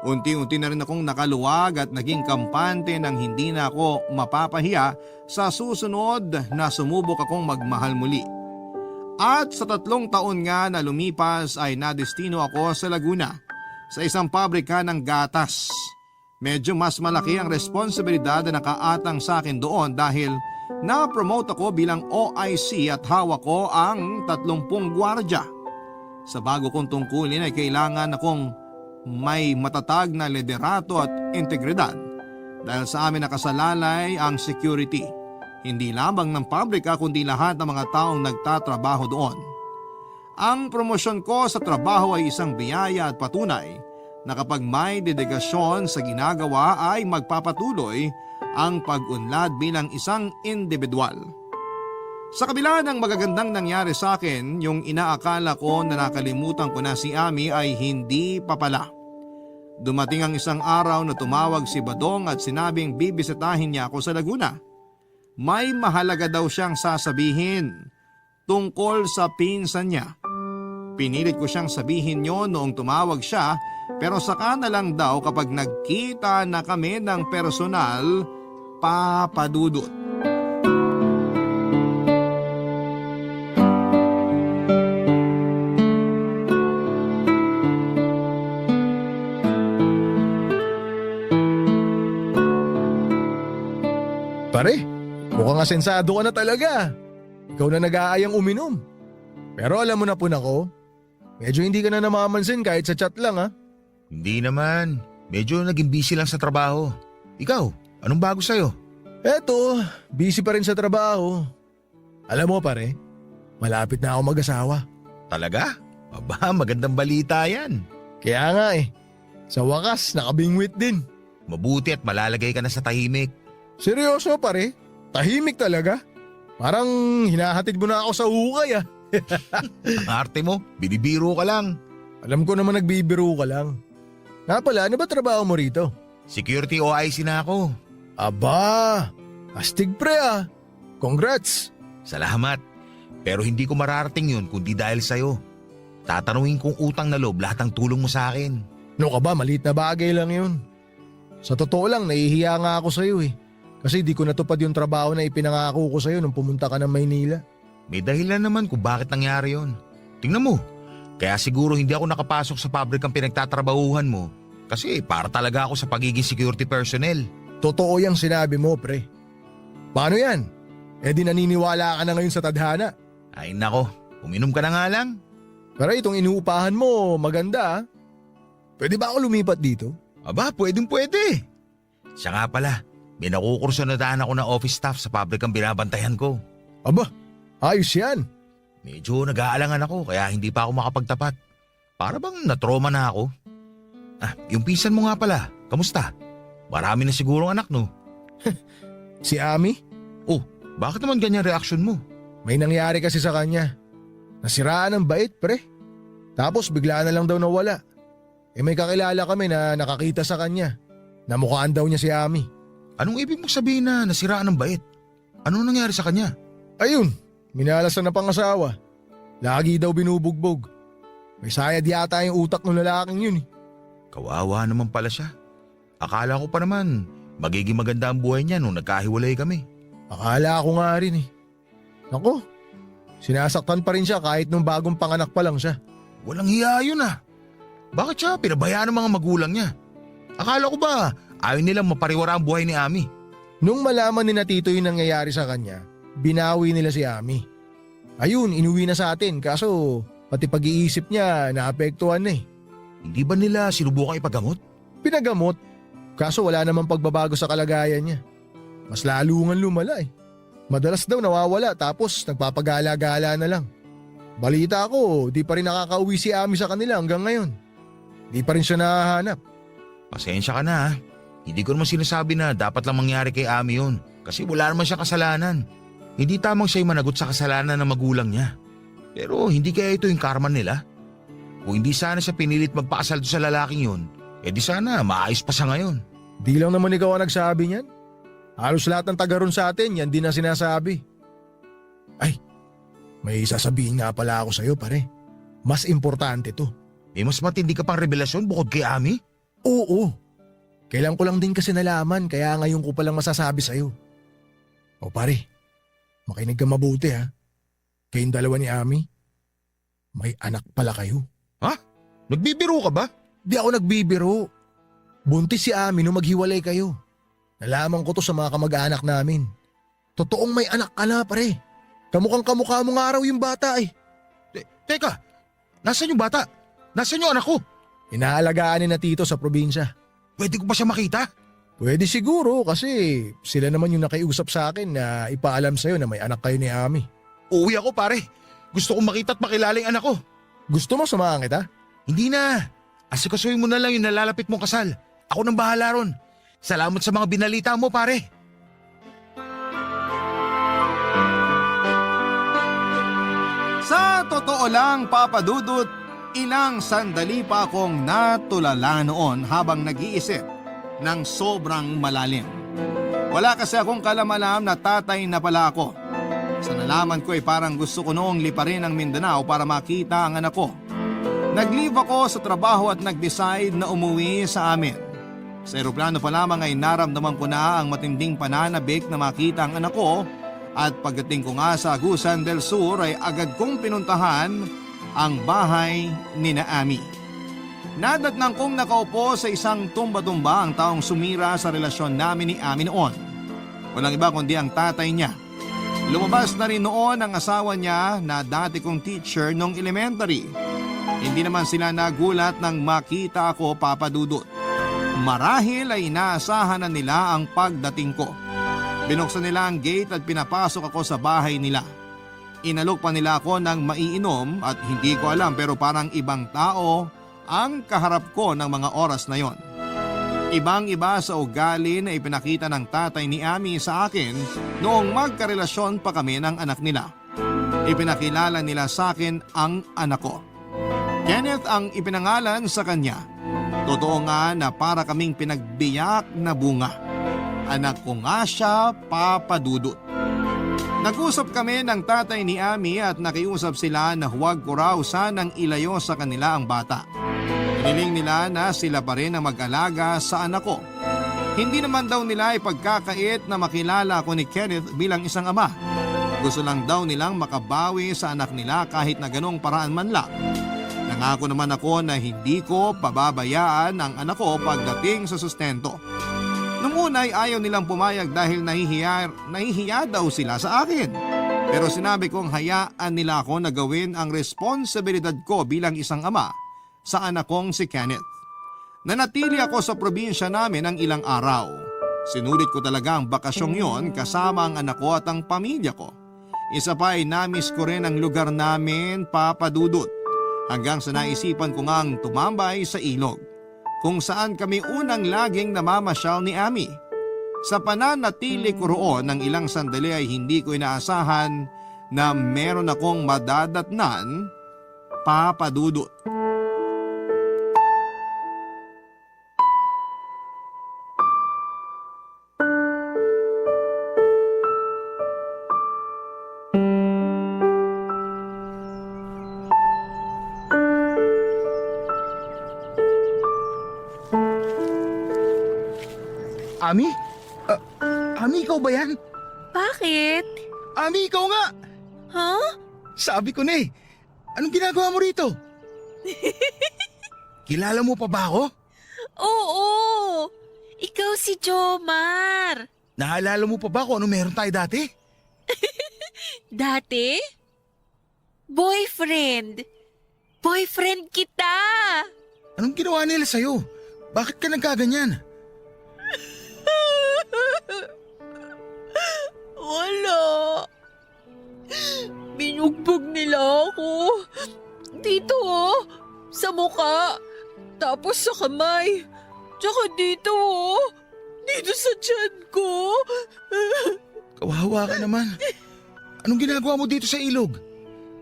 Unti-unti na rin akong nakaluwag at naging kampante nang hindi na ako mapapahiya sa susunod na sumubok akong magmahal muli. At sa 3 taon nga na lumipas ay nadestino ako sa Laguna sa isang pabrika ng gatas. Medyo mas malaki ang responsibilidad na nakaatang sa akin doon dahil na-promote ako bilang OIC at hawak ko ang 30 gwardya. Sa bago kong tungkulin ay kailangan akong may matatag na liderato at integridad dahil sa amin nakasalalay ang security. Hindi lamang ng pabrika kundi lahat ng mga taong nagtatrabaho doon. Ang promosyon ko sa trabaho ay isang biyaya at patunay na kapag may dedikasyon sa ginagawa ay magpapatuloy ang pag-unlad bilang isang individual. Sa kabila ng magagandang nangyari sa akin, yung inaakala ko na nakalimutan ko na si Amy ay hindi pa pala. Dumating ang isang araw na tumawag si Badong at sinabing bibisitahin niya ako sa Laguna. May mahalaga daw siyang sasabihin tungkol sa pinsan niya. Pinilit ko siyang sabihin yon noong tumawag siya pero saka na lang daw kapag nagkita na kami ng personal, Papa Dudut. Pare, mukhang asensado ka na talaga. Ikaw na nag-aayang uminom. Pero alam mo na po nako, medyo hindi ka na namamansin kahit sa chat lang ha. Hindi naman. Medyo naging busy lang sa trabaho. Ikaw, anong bago sa'yo? Eto, busy pa rin sa trabaho. Alam mo pare, malapit na ako mag-asawa. Talaga? Aba, magandang balita yan. Kaya nga sa wakas nakabingwit din. Mabuti at malalagay ka na sa tahimik. Seryoso pare, tahimik talaga. Parang hinahatid mo na ako sa hukay Ang arte mo, binibiro ka lang. Alam ko naman nagbibiro ka lang. Nga pala, ano ba trabaho mo rito? Security OIC na ako. Aba, astig pre Congrats. Salamat. Pero hindi ko mararating yun kundi dahil sa'yo. Tatanungin kong utang na loob lahat ng tulong mo sa akin. No ka ba, maliit na bagay lang yun. Sa totoo lang, nahihiya nga ako sa'yo Kasi di ko natupad yung trabaho na ipinangako ko sa'yo nung pumunta ka ng Maynila. May dahilan naman kung bakit nangyari yon. Tingnan mo, kaya siguro hindi ako nakapasok sa pabrikang pinagtatrabahuhan mo kasi para talaga ako sa pagiging security personnel. Totoo yung sinabi mo, pre. Paano yan? Di naniniwala ka na ngayon sa tadhana. Ay nako, uminom ka na nga lang. Pero itong inuupahan mo, maganda Pwede ba ako lumipat dito? Aba, pwede. Siya nga pala, may nakukursunadahan ako na office staff sa pabrikang binabantayan ko. Aba, ayos yan. Medyo nag-aalangan ako kaya hindi pa ako makapagtapat. Para bang natroma na ako. Yung pinsan mo nga pala, kamusta? Marami na sigurong anak no? Si Ami? Oh, bakit naman ganyan reaksyon mo? May nangyari kasi sa kanya. Nasiraan ng bait, pre. Tapos bigla na lang daw nawala. May kakilala kami na nakakita sa kanya. Namukhaan daw niya si Ami. Anong ibig mong sabihin na nasiraan ng bait? Ano nangyari sa kanya? Ayun, minalasan na pangasawa. Lagi daw binubugbog. May sayad yata yung utak ng lalaking yun Kawawa naman pala siya. Akala ko pa naman magiging maganda ang buhay niya nung nagkahiwalay kami. Akala ko nga rin Naku, sinasaktan pa rin siya kahit nung bagong panganak pa lang siya. Walang hiya yun Bakit siya pinabayaan ng mga magulang niya? Akala ko ba ayaw nilang mapariwara ang buhay ni Ami? Nung malaman ni na Tito yung nangyayari sa kanya, binawi nila si Ami. Ayun, inuwi na sa atin kaso pati pag-iisip niya naapektuhan na Hindi ba nila sinubukan ipagamot? Pinagamot, kaso wala namang pagbabago sa kalagayan niya. Mas lalo ngang lumala Madalas daw nawawala tapos nagpapagala-gala na lang. Balita ko, di pa rin nakakauwi si Ami sa kanila hanggang ngayon. Di pa rin siya nahahanap. Pasensya ka na Hindi ko naman sinasabi na dapat lang mangyari kay Ami yun. Kasi wala naman siya kasalanan. Hindi tamang siya'y managot sa kasalanan ng magulang niya. Pero hindi kaya ito yung karma nila? Kung hindi sana siya pinilit magpakasal doon sa lalaking yun, di sana maayos pa siya ngayon. Di lang naman ikaw ang nagsabi niyan. Halos lahat ng taga ron sa atin, yan din na sinasabi. Ay, may sasabihin nga pala ako sa'yo pare. Mas importante to. May mas matindi ka pang revelasyon bukod kay Ami? Oo. Kailan ko lang din kasi nalaman kaya ngayon ko palang masasabi sa'yo. O pare, makinig ka mabuti Kayong dalawa ni Ami, may anak pala kayo. Nagbibiro ka ba? Di ako nagbibiro. Buntis si Ami nung maghiwalay kayo. Nalaman ko to sa mga kamag-anak namin. Totoong may anak ka na pare. Kamukhang kamukha mo nga raw yung bata Teka, nasan yung bata? Nasan yung anak ko? Inaalagaan ni na Tito sa probinsya. Pwede ko ba siya makita? Pwede siguro kasi sila naman yung nakiusap sa akin na ipaalam sa'yo na may anak kayo ni Ami. Uuwi ako pare. Gusto kong makita at makilala yung anak ko. Gusto mo samahan kita? Hindi na. Asikasuhin mo na lang yung nalalapit mong kasal. Ako nang bahala ron. Salamat sa mga binalita mo pare. Sa totoo lang, Papa Dudut, ilang sandali pa akong natulala noon habang nag-iisip ng sobrang malalim. Wala kasi akong kalamalam na tatay na pala ako. Sa nalaman ko ay parang gusto ko noong liparin ang Mindanao para makita ang anak ko. Nag-leave ako sa trabaho at nag-decide na umuwi sa amin. Sa eroplano pa lamang ay naramdaman ko na ang matinding pananabik na makita ang anak ko at pagdating ko nga sa Agusan del Sur ay agad kong pinuntahan ang bahay ni Ami. Nadatnang kong nakaupo sa isang tumba-tumba ang taong sumira sa relasyon namin ni Ami noon. Walang iba kundi ang tatay niya. Lumabas na rin noon ang asawa niya na dati kong teacher nung elementary. Hindi naman sila nagulat nang makita ako, Papa Dudut. Marahil ay inaasahan na nila ang pagdating ko. Binuksan nila ang gate at pinapasok ako sa bahay nila. Inalok pa nila ako ng maiinom at hindi ko alam pero parang ibang tao ang kaharap ko ng mga oras na yon. Ibang-iba sa ugali na ipinakita ng tatay ni Ami sa akin noong magkarelasyon pa kami ng anak nila. Ipinakilala nila sa akin ang anak ko. Kenneth ang ipinangalan sa kanya. Totoo nga na para kaming pinagbiyak na bunga. Anak ko nga siya, Papa Dudut. Nag-usap kami ng tatay ni Ami at nakiusap sila na huwag ko raw sanang ilayo sa kanila ang bata. Hiniling nila na sila pa rin ang mag-alaga sa anak ko. Hindi naman daw nila ipagkakait na makilala ako ni Kenneth bilang isang ama. Gusto lang daw nilang makabawi sa anak nila kahit na ganong paraan man lang. Nangako naman ako na hindi ko pababayaan ang anak ko pagdating sa sustento. Nung una ay ayaw nilang pumayag dahil nahihiya daw sila sa akin. Pero sinabi kong hayaan nila ako na gawin ang responsibilidad ko bilang isang ama sa anak kong si Kenneth. Nanatili ako sa probinsya namin ng ilang araw. Sinulit ko talaga ang bakasyong yon kasama ang anak ko at ang pamilya ko. Isa pa ay namiss ko rin ang lugar namin, Papa Dudut. Hanggang sa naisipan ko ngang tumambay sa ilog, kung saan kami unang laging namamasyal ni Ami. Sa pananatili ko roon ng ilang sandali ay hindi ko inaasahan na meron akong madadatnan, Papa Dudut. Ami? Ami, ikaw ba yan? Bakit? Ami, ikaw nga! Ha? Sabi ko na eh. Anong ginagawa mo rito? Kilala mo pa ba ako? Oo! Ikaw si Jomar. Naalala mo pa ba kung ano meron tayo dati? Dati? Boyfriend. Boyfriend kita. Anong ginawa nila sa'yo? Bakit ka nagkaganyan? Wala. Binugbog nila ako. Dito sa muka. Tapos sa kamay. Tsaka dito dito sa tiyan ko. Kawawa ka naman. Anong ginagawa mo dito sa ilog?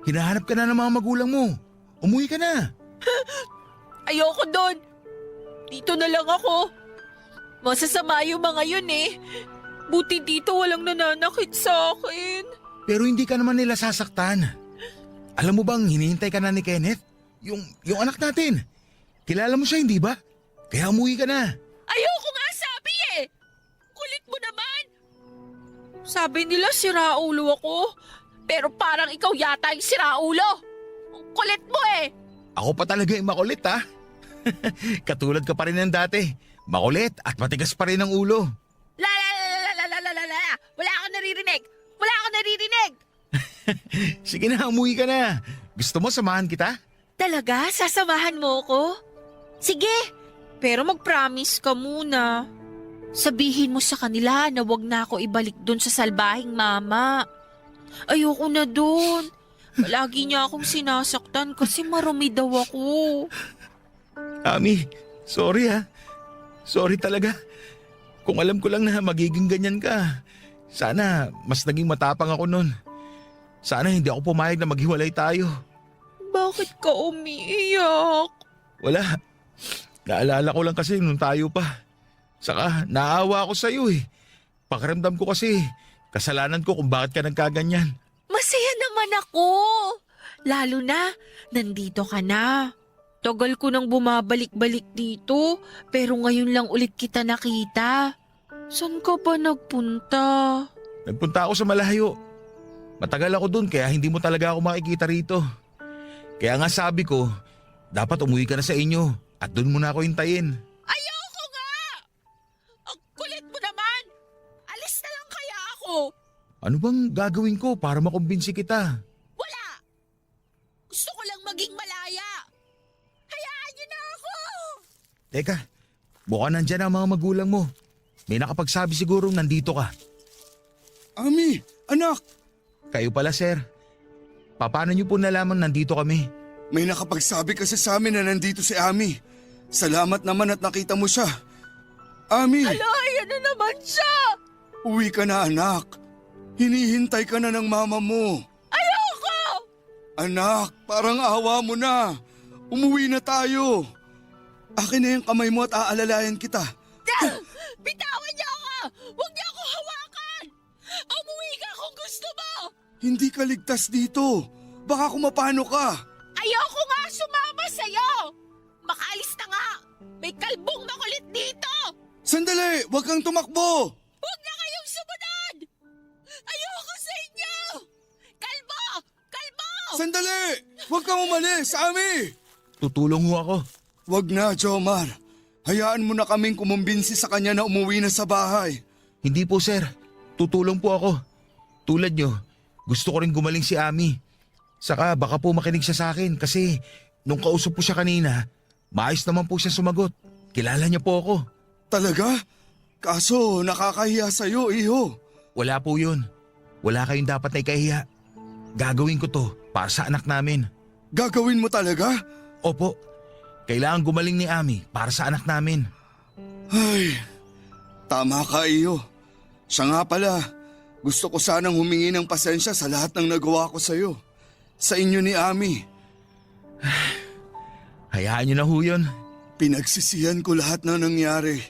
Hinahanap ka na ng mga magulang mo. Umuwi ka na. Ayoko doon. Dito na lang ako. Masasama yung mga yun eh. Buti dito walang nananakit sa akin. Pero hindi ka naman nila sasaktan. Alam mo bang hinihintay ka na ni Kenneth? Yung anak natin. Kilala mo siya, hindi ba? Kaya umuwi ka na. Ayoko nga sabi eh. Kulit mo naman. Sabi nila siraulo ako. Pero parang ikaw yata yung siraulo. Ang kulit mo eh. Ako pa talaga yung makulit ha. Katulad ka pa rin ng dati. Makulit at matigas pa rin ang ulo. La. Wala akong naririnig. Wala akong naririnig. Sige na, umuwi ka na. Gusto mo samahan kita? Talaga? Sasamahan mo ko? Sige. Pero mag-promise ka muna. Sabihin mo sa kanila na wag na ako ibalik dun sa salbahing mama. Ayoko na dun. Palagi niya akong sinasaktan kasi marumi daw ako. Ami, sorry ha. Sorry talaga. Kung alam ko lang na magiging ganyan ka, sana mas naging matapang ako nun. Sana hindi ako pumayag na maghiwalay tayo. Bakit ka umiiyak? Wala. Naalala ko lang kasi nung tayo pa. Saka naawa ako sa'yo eh. Pakiramdam ko kasi kasalanan ko kung bakit ka nagkaganyan. Masaya naman ako. Lalo na, nandito ka na. Tagal ko nang bumabalik-balik dito, pero ngayon lang ulit kita nakita. Saan ka ba nagpunta? Nagpunta ako sa malayo. Matagal ako dun kaya hindi mo talaga ako makikita rito. Kaya nga sabi ko, dapat umuwi ka na sa inyo at dun mo na ako hintayin. Ayoko nga! Ang kulit mo naman! Alis na lang kaya ako! Ano bang gagawin ko para makumbinsi kita? Wala! Gusto ko lang maging malaya. Teka, buka nandyan ang mga magulang mo. May nakapagsabi sigurong nandito ka. Ami, anak, Kayo pala, sir. Paano niyo po nalaman nandito kami? may nakapagsabi kasi sa amin na nandito si Ami. Salamat naman at nakita mo siya. Ami, Ayan na naman siya! uwi ka na anak. Hinihintay ka na ng mama mo. Ayoko! Anak, parang awa mo na. Umuwi na tayo. Akin na yung kamay mo at aalalayan kita. Bitawan niyo ako! Huwag niyo ako hawakan! Umuwi ka kung gusto mo! Hindi ka ligtas dito. Baka kumapano ka. Ayoko nga sumama sa'yo! Makaalis na nga! May kalbong makulit dito! Sandali, huwag kang tumakbo. Huwag na kayong sumunod! Ayoko sa inyo! Kalbo! Kalbo! Sandali, huwag kang umalis, Ami. Tutulong ho ako. Huwag na, Jomar. Hayaan mo na kaming kumumbinsi sa kanya na umuwi na sa bahay. Hindi po, sir. Tutulong po ako. Tulad nyo, gusto ko rin gumaling si Ami. Saka baka po makinig siya sa akin kasi nung kausap po siya kanina, maayos naman po siya sumagot. Kilala niya po ako. Talaga? Kaso nakakahiya sa'yo, iho. Wala po yun. Wala kayong dapat na ikahiya. Gagawin ko to para sa anak namin. Gagawin mo talaga? Opo, kailangan gumaling ni Ami para sa anak namin. Ay, tama ka, iho. Siya nga pala, gusto ko sanang humingi ng pasensya sa lahat ng nagawa ko sa'yo. Sa inyo ni Ami. Hayaan niyo na ho yun. Pinagsisihan ko lahat na nangyari.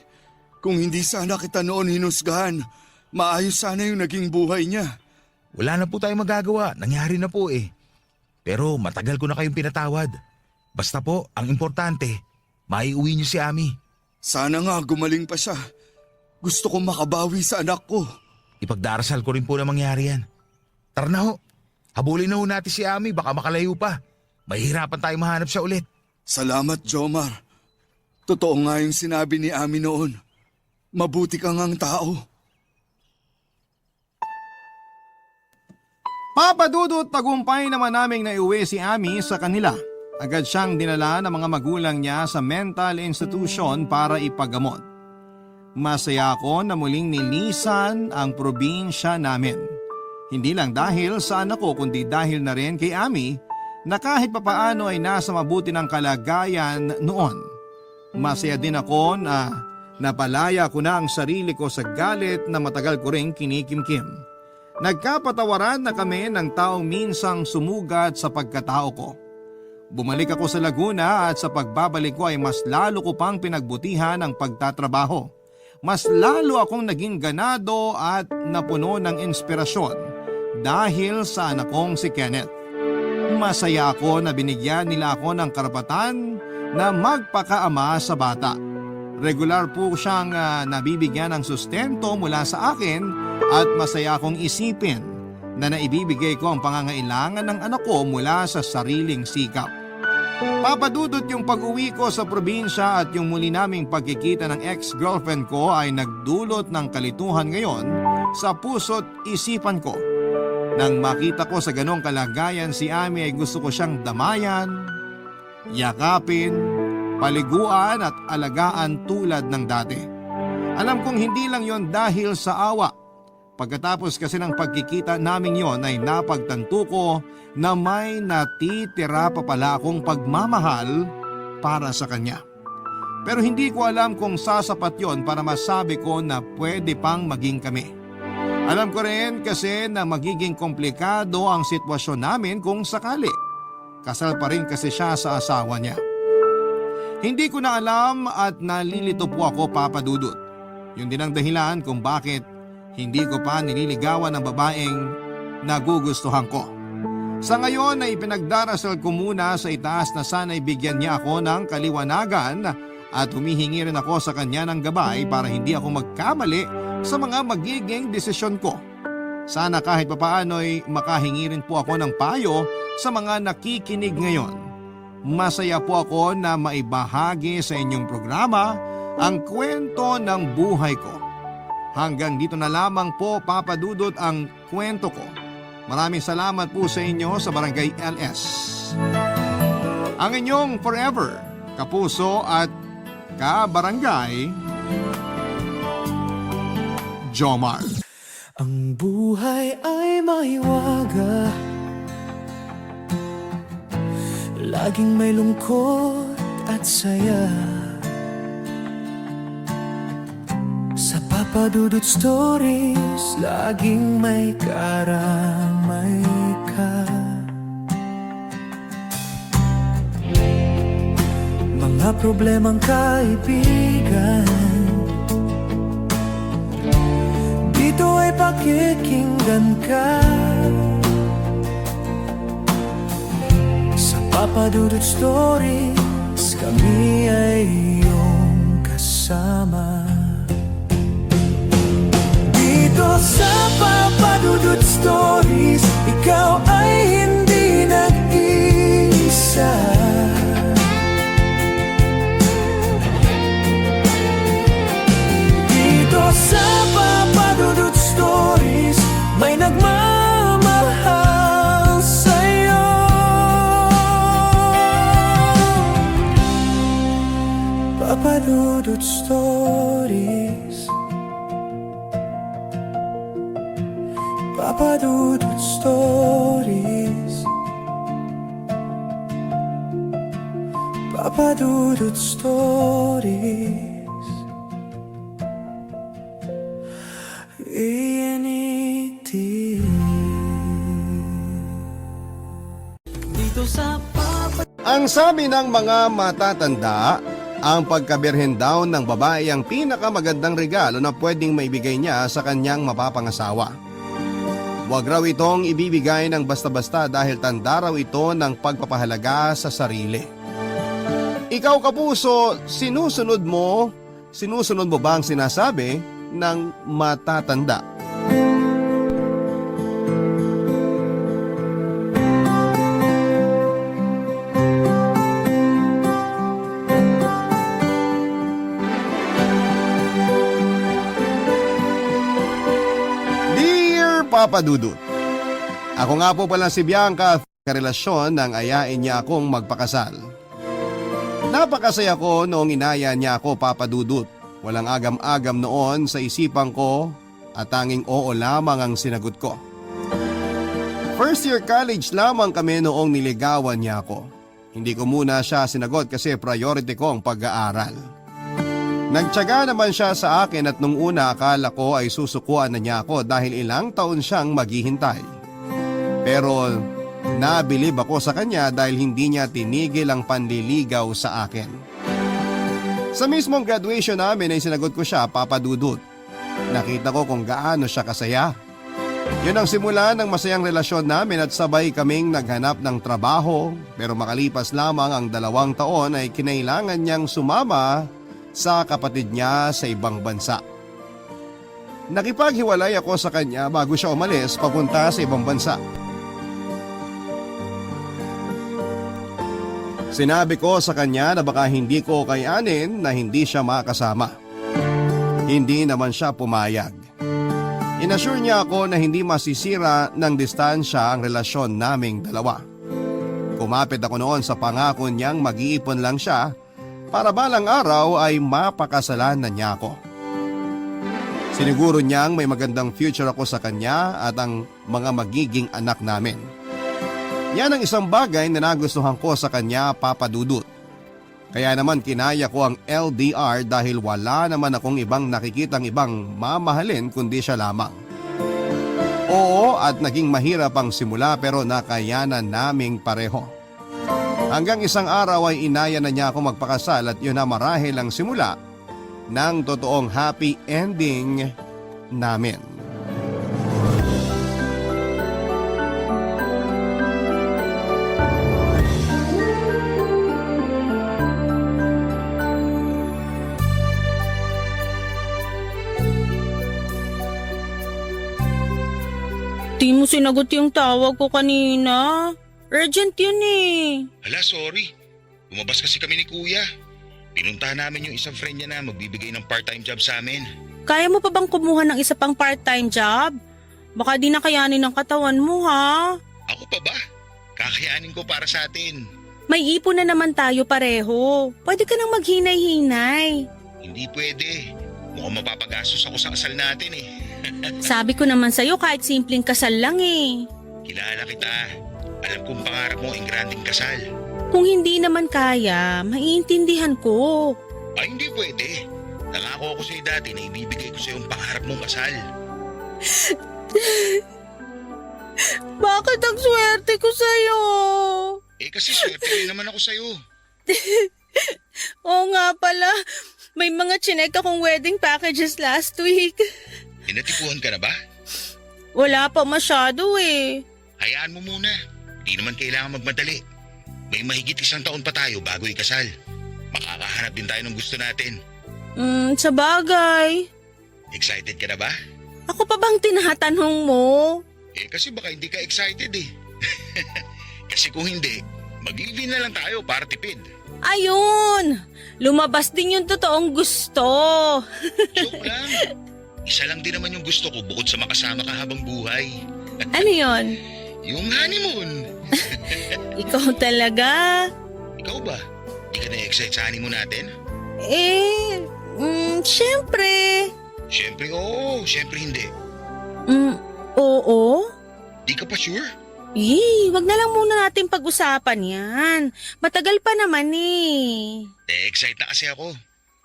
Kung hindi sana kita noon hinusgahan, maayos sana yung naging buhay niya. Wala na po tayong magagawa. Nangyari na po eh. Pero matagal ko na kayong pinatawad. Basta po, ang importante, maiuwi niyo si Ami. Sana nga gumaling pa siya. Gusto kong makabawi sa anak ko. Ipagdarasal ko rin po na mangyari yan. Tara na ho. Habulin na ho natin si Ami, baka makalayo pa. Mahihirapan tayo mahanap siya ulit. Salamat, Jomar. Totoo nga yung sinabi ni Ami noon. Mabuti kang ang tao. Papa Dudut, tagumpay naman naming naiuwi si Ami sa kanila. Agad siyang dinala ng mga magulang niya sa mental institution para ipagamot. Masaya ako na muling nilisan ang probinsya namin. Hindi lang dahil sa anak ko kundi dahil na rin kay Ami na kahit papaano ay nasa mabuti ng kalagayan noon. Masaya din ako na napalaya ko na ang sarili ko sa galit na matagal ko ring kinikimkim. Nagkapatawaran na kami ng taong minsang sumugat sa pagkatao ko. Bumalik ako sa Laguna at sa pagbabalik ko ay mas lalo ko pang pinagbutihan ang pagtatrabaho. Mas lalo akong naging ganado at napuno ng inspirasyon dahil sa anak kong si Kenneth. Masaya ako na binigyan nila ako ng karapatan na magpakaama sa bata. Regular po siyang nabibigyan ng sustento mula sa akin at masaya akong isipin na naibibigay ko ang pangangailangan ng anak ko mula sa sariling sikap. Papadudot yung pag-uwi ko sa probinsya at yung muli naming pagkikita ng ex-girlfriend ko ay nagdulot ng kalituhan ngayon sa puso't isipan ko. Nang makita ko sa ganong kalagayan si Ami ay gusto ko siyang damayan, yakapin, paliguan at alagaan tulad ng dati. Alam kong hindi lang yon dahil sa awa. Pagkatapos kasi ng pagkikita namin yon ay napagtanto ko na may natitira pa pala akong pagmamahal para sa kanya. Pero hindi ko alam kung sasapat yon para masabi ko na pwede pang maging kami. Alam ko rin kasi na magiging komplikado ang sitwasyon namin kung sakali. Kasal pa rin kasi siya sa asawa niya. Hindi ko na alam at nalilito po ako, Papa Dudut. Yun din ang dahilan kung bakit hindi ko pa nililigawan ng babaeng nagugustuhan ko. Sa ngayon ay pinagdarasal ko muna sa itaas na sana'y bigyan niya ako ng kaliwanagan at humihingi rin ako sa kanya ng gabay para hindi ako magkamali sa mga magiging desisyon ko. Sana kahit papaano ay makahingi rin po ako ng payo sa mga nakikinig ngayon. Masaya po ako na maibahagi sa inyong programa ang kwento ng buhay ko. Hanggang dito na lamang po, Papa Dudut, ang kwento ko. Maraming salamat po sa inyo sa Barangay LS. Ang inyong forever, kapuso at Ka-Barangay, Jomar. Ang buhay ay mahiwaga, laging may lungkot at saya. Sa Papa Dudut Stories, laging may karamay ka. Mga problemang kaibigan, dito ay pakikinggan ka. Sa Papa Dudut Stories, kami ay iyong kasama. Dito sa Papa Dudut Stories, ikaw ay hindi nag-iisa. Dito sa Papa Dudut Stories, may nagmamahal sa'yo. Papa Dudut Stories, Papa Dudut Stories, Papa Dudut Stories. Dito sa Papa. Ang sabi ng mga matatanda, ang pagkabirhen daw ng babae ang pinakamagandang regalo na pwedeng maibigay niya sa kanyang mapapangasawa. Huwag raw itong ibibigay ng basta-basta dahil tanda raw ito ng pagpapahalaga sa sarili. Ikaw kapuso, sinusunod mo ba ang sinasabi ng matatanda? Dear Papa Dudut, ako nga po pala si Bianca at karelasyon nang ayain niya akong magpakasal. Napakasaya ko noong inaya niya ako, Papa Dudut. Walang agam-agam noon sa isipan ko at tanging oo lamang ang sinagot ko. First year college lamang kami noong niligawan niya ako. Hindi ko muna siya sinagot kasi priority ko ang pag-aaral. Nagtiyaga naman siya sa akin at nung una akala ko ay susukuan na niya ako dahil ilang taon siyang maghihintay. Pero nabilib ako sa kanya dahil hindi niya tinigil ang panliligaw sa akin. Sa mismong graduation namin ay sinagot ko siya, Papa Dudut. Nakita ko kung gaano siya kasaya. Yun ang simula ng masayang relasyon namin at sabay kaming naghanap ng trabaho, pero makalipas lamang ang 2 taon ay kinailangan niyang sumama sa kapatid niya sa ibang bansa. Nakipaghiwalay ako sa kanya bago siya umalis papunta sa ibang bansa. Sinabi ko sa kanya na baka hindi ko kayanin na hindi siya makasama. Hindi naman siya pumayag. Inassure niya ako na hindi masisira ng distansya ang relasyon naming dalawa. Kumapit ako noon sa pangako niyang mag-iipon lang siya para balang araw ay mapakasalan na niya ako. Siniguro niyang may magandang future ako sa kanya at ang mga magiging anak namin. Yan ang isang bagay na nagustuhan ko sa kanya, Papa Dudut. Kaya naman kinaya ko ang LDR dahil wala naman akong ibang nakikitang ibang mamahalin kundi siya lamang. Oo, at naging mahirap ang simula pero nakayanan naming pareho. Hanggang isang araw ay inaya na niya ako magpakasal at yun na marahil ang simula ng totoong happy ending namin. Di mo sinagot yung tawag ko kanina. Urgent yun eh. Hala, sorry. Lumabas kasi kami ni Kuya. Pinuntahan namin yung isang friend niya na magbibigay ng part-time job sa amin. Kaya mo pa bang kumuha ng isa pang part-time job? Baka di na kayanin ng katawan mo ha. Ako pa ba? Kakayanin ko para sa atin. May ipon na naman tayo pareho. Pwede ka nang maghinay-hinay. Hindi pwede. Mukhang mapapagastos ako sa kasal natin eh. Sabi ko naman sa'yo kahit simpleng kasal lang eh. Kilala kita. Alam kong pangarap mo ang granding kasal. Kung hindi naman kaya, maiintindihan ko. Ay, hindi pwede. Nangako ako sa'yo dati na ibibigay ko sa'yo ang pangarap mong kasal. Bakit ang swerte ko sa'yo? Eh kasi swerte rin naman ako sa'yo. Oo nga pala, may mga chinek akong wedding packages last week. Inatipuhan ka na ba? Wala pa masyado eh. Hayaan mo muna. Hindi naman kailangan magmadali. May mahigit 1 taon pa tayo bago ikasal. Makakahanap din tayo ng gusto natin. Sa bagay. Excited ka na ba? Ako pa bang tinatanong mo? Eh kasi baka hindi ka excited eh. Kasi kung hindi, mag-live-in na lang tayo para tipid. Ayun! Lumabas din yung totoong gusto. Joke lang. Isa lang din naman yung gusto ko bukod sa makasama ka habang buhay. Ano yon? Yung honeymoon. Ikaw talaga? Ikaw ba? Di ka na-excite sa honeymoon natin? Siyempre. Siyempre oo, siyempre hindi. Oo? Di ka pa sure? Wag na lang muna natin pag-usapan yan. Matagal pa naman eh. Na-excite na kasi ako.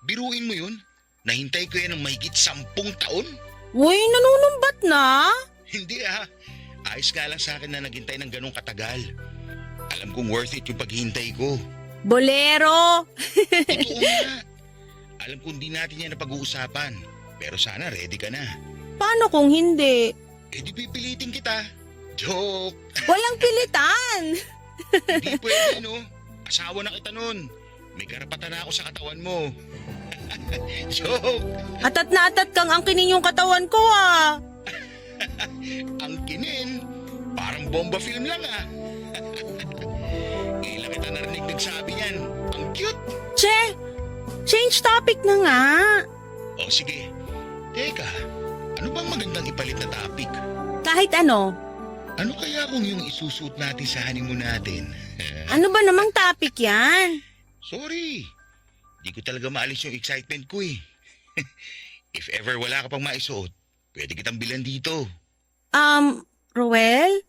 Biruin mo yun. Nahintay ko yan ng mahigit 10 taon. Uy, nanunumbat na? Hindi ah. Ayos nga lang sa akin na naghintay ng ganong katagal. Alam kong worth it yung paghihintay ko. Bolero! Totoo nga. Alam kong di natin yan napag-uusapan. Pero sana ready ka na. Paano kung hindi? Eh di pipilitin kita. Joke. Walang pilitan! Hindi pwede no. Asawa na kita nun. May karapatan na ako sa katawan mo. Joke. Atat na atat kang angkinin yung katawan ko ah. Ang kinin. Parang bomba film lang ah. Ngayon lang kita narinig nagsabi niyan. Ang cute. Che, change topic na nga. O sige. Teka, ano bang magandang ipalit na topic? Kahit ano. Ano kaya kung yung isusuot natin sa honeymoon natin? Ano ba namang topic yan? Sorry. Di ko talaga maalis yung excitement ko eh. If ever wala ka pang maisuot, pwede kitang bilan dito. Ruel?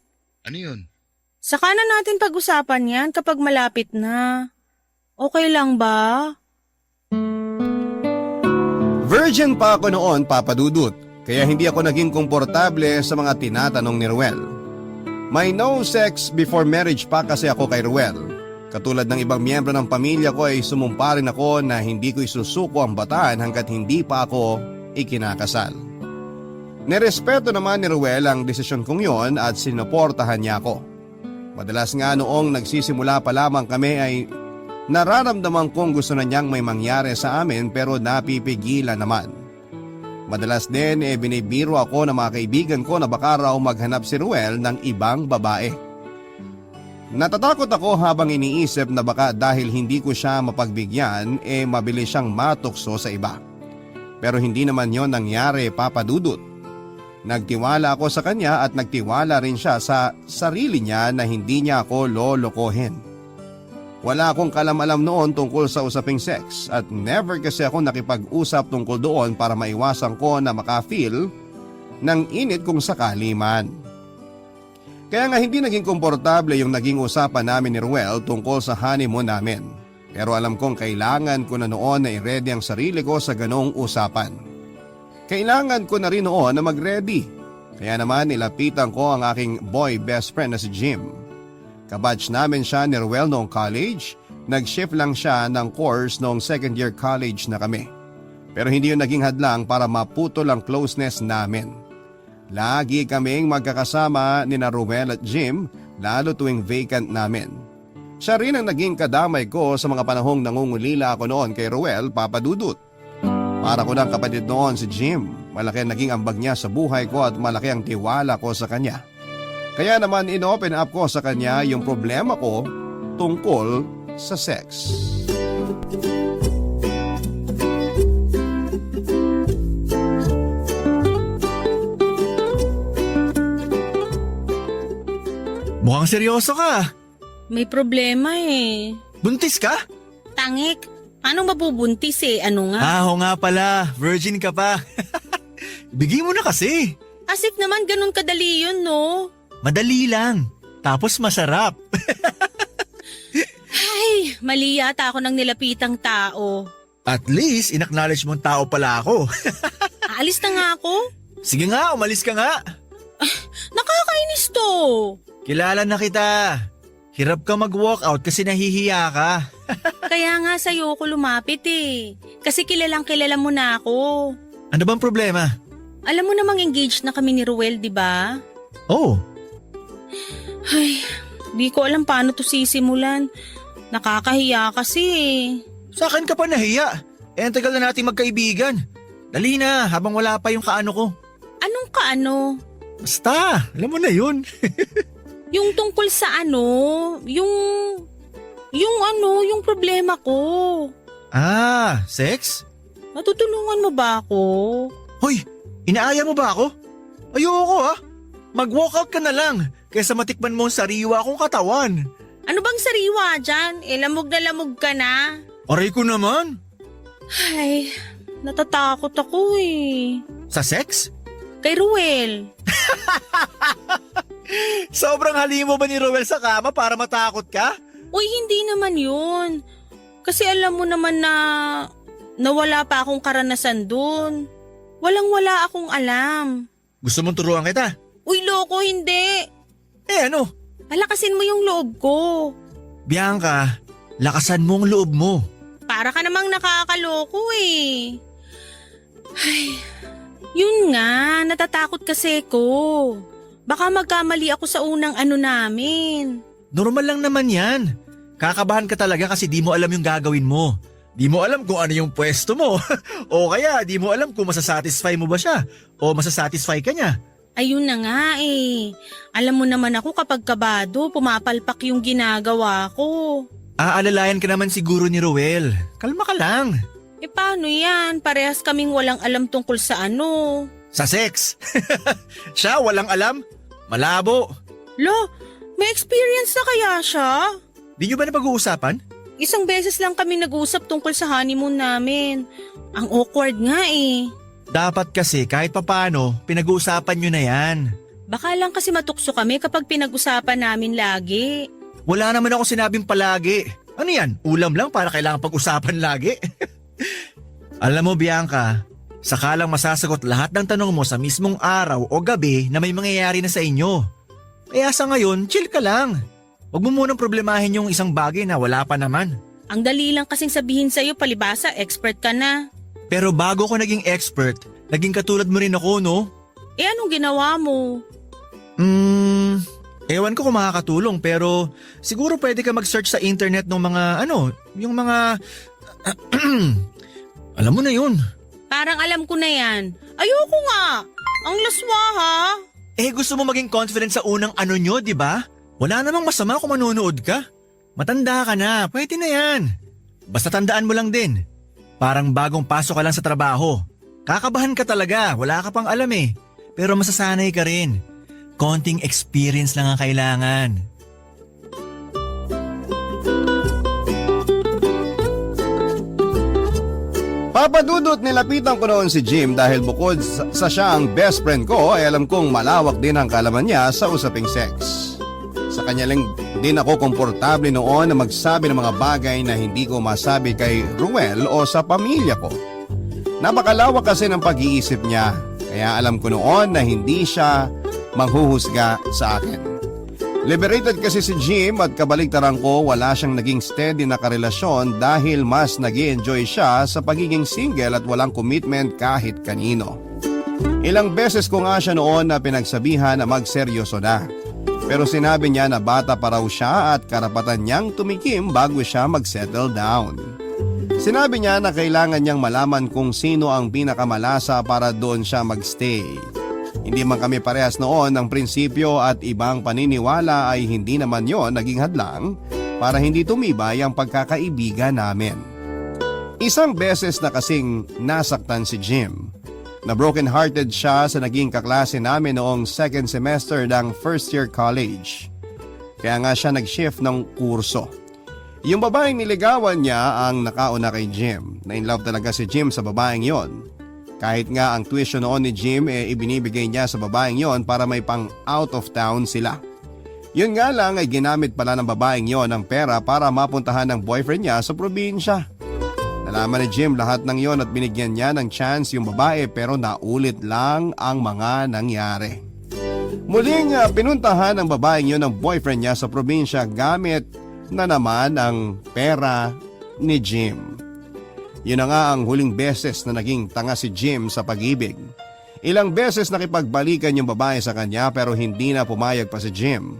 Ano yun? Saka na natin pag-usapan yan kapag malapit na. Okay lang ba? Virgin pa ako noon, Papa Dudut, kaya hindi ako naging komportable sa mga tinatanong ni Ruel. May no sex before marriage pa kasi ako kay Ruel. Katulad ng ibang miyembro ng pamilya ko ay sumumpa rin ako na hindi ko isusuko ang bataan hanggat hindi pa ako ikinakasal. Nirespeto naman ni Ruel ang desisyon kong yon at sinuportahan niya ako. Madalas nga noong nagsisimula pa lamang kami ay nararamdaman kong gusto na niyang may mangyari sa amin pero napipigilan naman. Madalas din binibiro ako ng mga kaibigan ko na baka raw maghanap si Ruel ng ibang babae. Natatakot ako habang iniisip na baka dahil hindi ko siya mapagbigyan mabilis siyang matukso sa iba. Pero hindi naman yon nangyari, Papa Dudut. Nagtiwala ako sa kanya at nagtiwala rin siya sa sarili niya na hindi niya ako lolokohin. Wala akong kalam-alam noon tungkol sa usaping sex at never kasi ako nakipag-usap tungkol doon para maiwasan ko na maka-feel ng init kung sakali man. Kaya nga hindi naging komportable yung naging usapan namin ni Ruel tungkol sa honeymoon namin. Pero alam kong kailangan ko na noon na i-ready ang sarili ko sa ganong usapan. Kailangan ko na rin noon na mag-ready. Kaya naman nilapitan ko ang aking boy best friend na si Jim. Kabatch namin siya ni Ruel noong college, nag-shift lang siya ng course noong second year college na kami. Pero hindi yun naging hadlang para maputol ang closeness namin. Lagi kaming magkakasama ni na Ruel at Jim, lalo tuwing vacant namin. Siya rin ang naging kadamay ko sa mga panahong nangungulila ako noon kay Ruel, Papa Dudut. Para ko ng kapatid noon si Jim, malaki ang naging ambag niya sa buhay ko at malaki ang tiwala ko sa kanya. Kaya naman in-open up ko sa kanya yung problema ko tungkol sa sex. Mukhang seryoso ka. May problema eh. Buntis ka? Tangik, paano mabubuntis eh? Ano nga? Ah, oo nga pala. Virgin ka pa. Bigay mo na kasi. Asik naman ganun kadali yun, no? Madali lang. Tapos masarap. Ay, mali yata ako ng nilapitang tao. At least, inacknowledge mong tao pala ako. Aalis na nga ako? Sige nga, umalis ka nga. Nakakainis to. Kilala na kita. Hirap ka mag-walkout kasi nahihiya ka. Kaya nga sa'yo ko lumapit eh. Kasi kilalang kilala mo na ako. Ano bang problema? Alam mo namang engaged na kami ni Ruel, di ba? Oh, Ay, di ko alam paano to sisimulan. Nakakahiya kasi eh. sa akin ka pa nahiya. Ang tagal na natin magkaibigan. Dali na, habang wala pa yung kaano ko. Anong kaano? Basta, alam mo na yun. Yung tungkol sa ano? Yung problema ko. Ah, sex? Matutulungan mo ba ako? Hoy, inaaya mo ba ako? Ayoko ah. Mag-walkout ka na lang kaysa matikman mo ang sariwa kong katawan. Ano bang sariwa dyan? Lamog na lamog ka na. Aray ko naman. Ay, natatakot ako eh. Sa sex? Kay Ruel. Sobrang halimo ba ni Roel sa kama para matakot ka? Uy, hindi naman yun. Kasi alam mo naman na wala pa akong karanasan dun. Walang-wala akong alam. Gusto mong turuan kita? Uy, loko, hindi. Eh ano? Palakasin mo yung loob ko. Bianca, lakasan mo ang loob mo. Para ka namang nakakaloko eh. Ay, yun nga, natatakot kasi ko. Baka magkamali ako sa unang ano namin. Normal lang naman yan. Kakabahan ka talaga kasi di mo alam yung gagawin mo. Di mo alam kung ano yung pwesto mo. O kaya di mo alam kung masasatisfy mo ba siya o masasatisfy ka niya. Ayun na nga eh. Alam mo naman ako kapag kabado, pumapalpak yung ginagawa ko. Aalalayan ka naman siguro ni Roel. Kalma ka lang. E paano yan? Parehas kaming walang alam tungkol sa ano. Sa sex. Siya walang alam. Malabo. Lo, may experience na kaya siya? Di nyo ba napag-uusapan? Isang beses lang kami nag-usap tungkol sa honeymoon namin. Ang awkward nga eh. Dapat kasi kahit papano, pinag-uusapan nyo na yan. Baka lang kasi matukso kami kapag pinag-usapan namin lagi. Wala naman ako sinabing palagi. Ano yan? Ulam lang para kailangan pag-usapan lagi? Alam mo Bianca, sakalang masasagot lahat ng tanong mo sa mismong araw o gabi na may mangyayari na sa inyo. Kaya sa ngayon, chill ka lang. Huwag mo munang problemahin yung isang bagay na wala pa naman. Ang dali lang kasing sabihin sa'yo, palibasa, expert ka na. Pero bago ko naging expert, naging katulad mo rin ako, no? Eh anong ginawa mo? Ewan ko kung makakatulong pero siguro pwede ka mag-search sa internet ng mga yung mga... alam mo na yun. Parang alam ko na yan. Ayoko nga. Ang laswa ha. Eh gusto mo maging confident sa unang ano nyo, di ba? Wala namang masama kung manonood ka. Matanda ka na, pwede na yan. Basta tandaan mo lang din. Parang bagong pasok ka lang sa trabaho. Kakabahan ka talaga, wala ka pang alam eh. Pero masasanay ka rin. Konting experience lang ang kailangan. Papadudot, nilapitan ko noon si Jim dahil bukod sa siya ang best friend ko ay alam kong malawak din ang kalaman niya sa usaping sex. Sa kanya lang din ako komportable noon na magsabi ng mga bagay na hindi ko masabi kay Ruel o sa pamilya ko. Napakalawak kasi ng pag-iisip niya, kaya alam ko noon na hindi siya manghuhusga sa akin. Liberated kasi si Jim at kabaligtaran ko, wala siyang naging steady na karelasyon dahil mas nag-i-enjoy siya sa pagiging single at walang commitment kahit kanino. Ilang beses ko nga siya noon na pinagsabihan na magseryoso na. Pero sinabi niya na bata pa raw siya at karapatan niyang tumikim bago siya mag-settle down. Sinabi niya na kailangan niyang malaman kung sino ang pinakamalasa para doon siya magstay. Hindi man kami parehas noon ng prinsipyo at ibang paniniwala ay hindi naman yon naging hadlang para hindi tumibay ang pagkakaibigan namin. Isang beses na kasing nasaktan si Jim. Na broken-hearted siya sa naging kaklase namin noong second semester ng first year college. Kaya nga siya nag-shift ng kurso. Yung babaeng niligawan niya ang nakauna kay Jim. Na in love talaga si Jim sa babaeng yon. Kahit nga ang tuition noon ni Jim ibinibigay niya sa babaeng yon para may pang out of town sila. Yun nga lang ay ginamit pala ng babaeng yon ang pera para mapuntahan ng boyfriend niya sa probinsya. Nalaman ni Jim lahat ng yon at binigyan niya ng chance yung babae pero naulit lang ang mga nangyari. Muling pinuntahan ng babaeng yon ng boyfriend niya sa probinsya gamit na naman ang pera ni Jim. Yun na nga ang huling beses na naging tanga si Jim sa pag-ibig. Ilang beses nakipagbalikan yung babae sa kanya pero hindi na pumayag pa si Jim.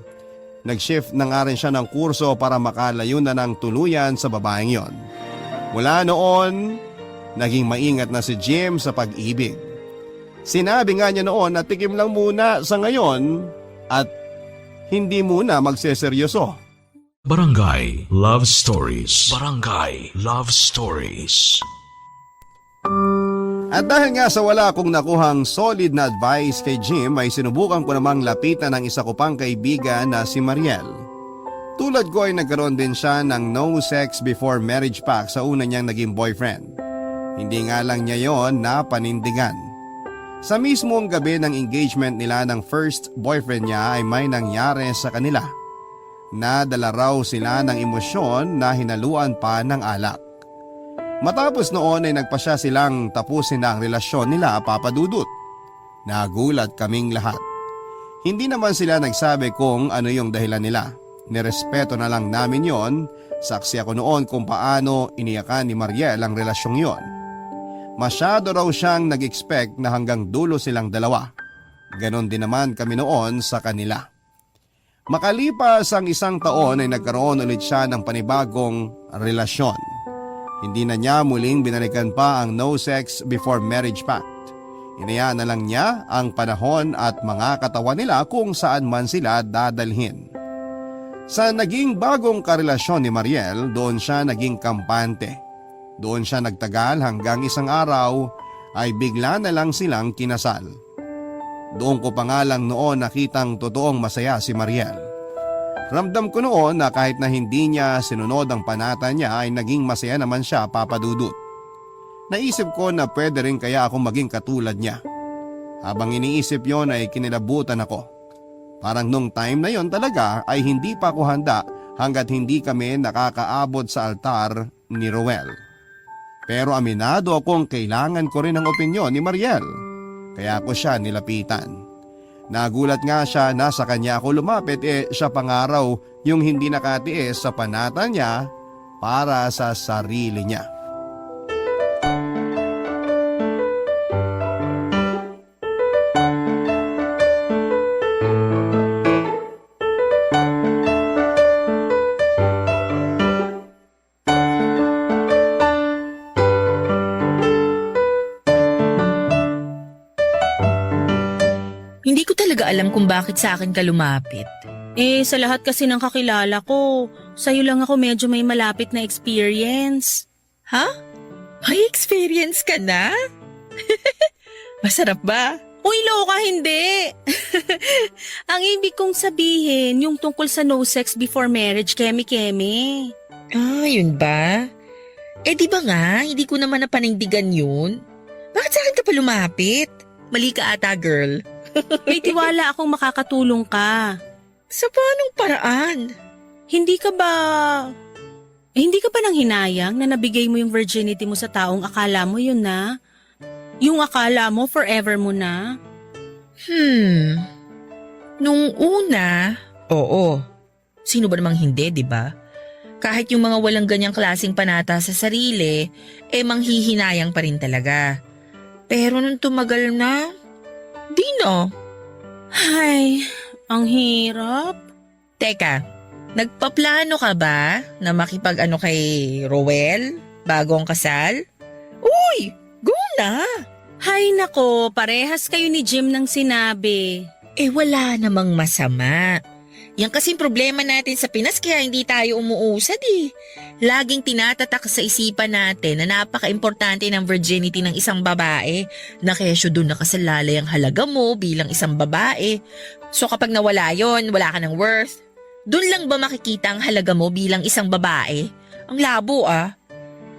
Nag-shift na nga rin siya ng kurso para makalayo na ng tuluyan sa babaeng yon. Mula noon, naging maingat na si Jim sa pag-ibig. Sinabi nga niya noon na tikim lang muna sa ngayon at hindi muna magseseryoso. Barangay Love Stories. Barangay Love Stories. At dahil nga sa wala akong nakuhang solid na advice kay Jim ay sinubukan ko namang lapitan ng isa ko pang kaibigan na si Mariel. Tulad ko ay nagkaroon din siya ng no sex before marriage pact sa una niyang naging boyfriend. Hindi nga lang niya yon na panindigan. Sa mismong gabi ng engagement nila ng first boyfriend niya ay may nangyari sa kanila. Nadala raw sila ng emosyon na hinaluan pa ng alak. Matapos noon ay nagpasya silang tapusin na ang relasyon nila, Papa Dudut. Nagulat kaming lahat. Hindi naman sila nagsabi kung ano yung dahilan nila. Nirespeto na lang namin yon. Saksi ako noon kung paano iniyakan ni Mariel ang relasyong yon. Masyado raw siyang nag-expect na hanggang dulo silang dalawa. Ganon din naman kami noon sa kanila. Makalipas ang isang taon ay nagkaroon ulit siya ng panibagong relasyon. Hindi na niya muling binalikan pa ang no sex before marriage pact. Inayaan na lang niya ang panahon at mga katawan nila kung saan man sila dadalhin. Sa naging bagong karelasyon ni Mariel, doon siya naging kampante. Doon siya nagtagal hanggang isang araw ay bigla na lang silang kinasal. Doon ko pa nga lang noon nakitang totoong masaya si Mariel. Ramdam ko noon na kahit na hindi niya sinunod ang panata niya ay naging masaya naman siya, Papa Dudut. Naisip ko na pwede rin kaya akong maging katulad niya. Habang iniisip yon ay kinilabutan ako. Parang nung time na yon talaga ay hindi pa ako handa hanggat hindi kami nakakaabot sa altar ni Roel. Pero aminado akong kailangan ko rin ang opinyon ni Mariel. Kaya ako siya nilapitan. Nagulat nga siya na sa kanya ako lumapit siya pangaraw yung hindi nakatiis sa panata niya para sa sarili niya. Hindi ko talaga alam kung bakit sa akin ka lumapit. Sa lahat kasi ng kakilala ko, sa'yo lang ako medyo may malapit na experience. Ha? May experience ka na? Masarap ba? Uy, loka, hindi! Ang ibig kong sabihin, yung tungkol sa no sex before marriage, keme-keme. Ah, yun ba? Di ba nga, hindi ko naman napanindigan yun. Bakit sa akin ka pa lumapit? Mali ka ata, girl. May tiwala akong makakatulong ka. Sa paanong paraan? Hindi ka ba nang hinayang na nabigay mo yung virginity mo sa taong akala mo yun na? Yung akala mo forever mo na? Nung una, oo. Sino ba namang hindi, di ba? Kahit yung mga walang ganyang klaseng panata sa sarili, manghihinayang pa rin talaga. Pero nung tumagal na, di na. Ay, ang hirap. Teka, nagpaplano ka ba na makipag-ano kay Roel bago ang kasal? Uy, go na! Hay nako, parehas kayo ni Jim ng sinabi. Wala namang masama. Yan kasing problema natin sa Pinas kaya hindi tayo umuusad eh. Laging tinatatak sa isipan natin na napaka-importante ng virginity ng isang babae na kesyo doon nakasalalay ang halaga mo bilang isang babae. So kapag nawala yon, wala ka ng worth. Doon lang ba makikita ang halaga mo bilang isang babae? Ang labo ah.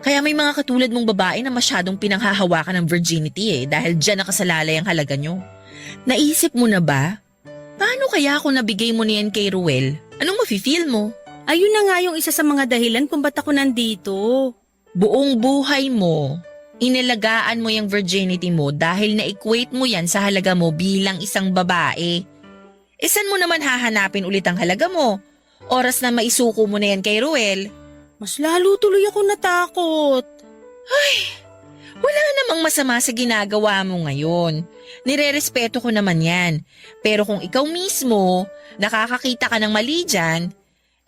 Kaya may mga katulad mong babae na masyadong pinanghahawakan ng virginity dahil dyan nakasalalay ang halaga nyo. Naisip mo na ba? Paano kaya kung nabigay mo niyan kay Ruel? Anong mafe-feel mo? Ayun na nga yung isa sa mga dahilan kung ba't ako nandito. Buong buhay mo, inalagaan mo yung virginity mo dahil na-equate mo yan sa halaga mo bilang isang babae. Saan mo naman hahanapin ulit ang halaga mo? Oras na maisuko mo na yan kay Ruel. Mas lalo tuloy ako natakot. Wala namang masama sa ginagawa mo ngayon. Nirerespeto ko naman yan. Pero kung ikaw mismo, nakakakita ka ng mali dyan,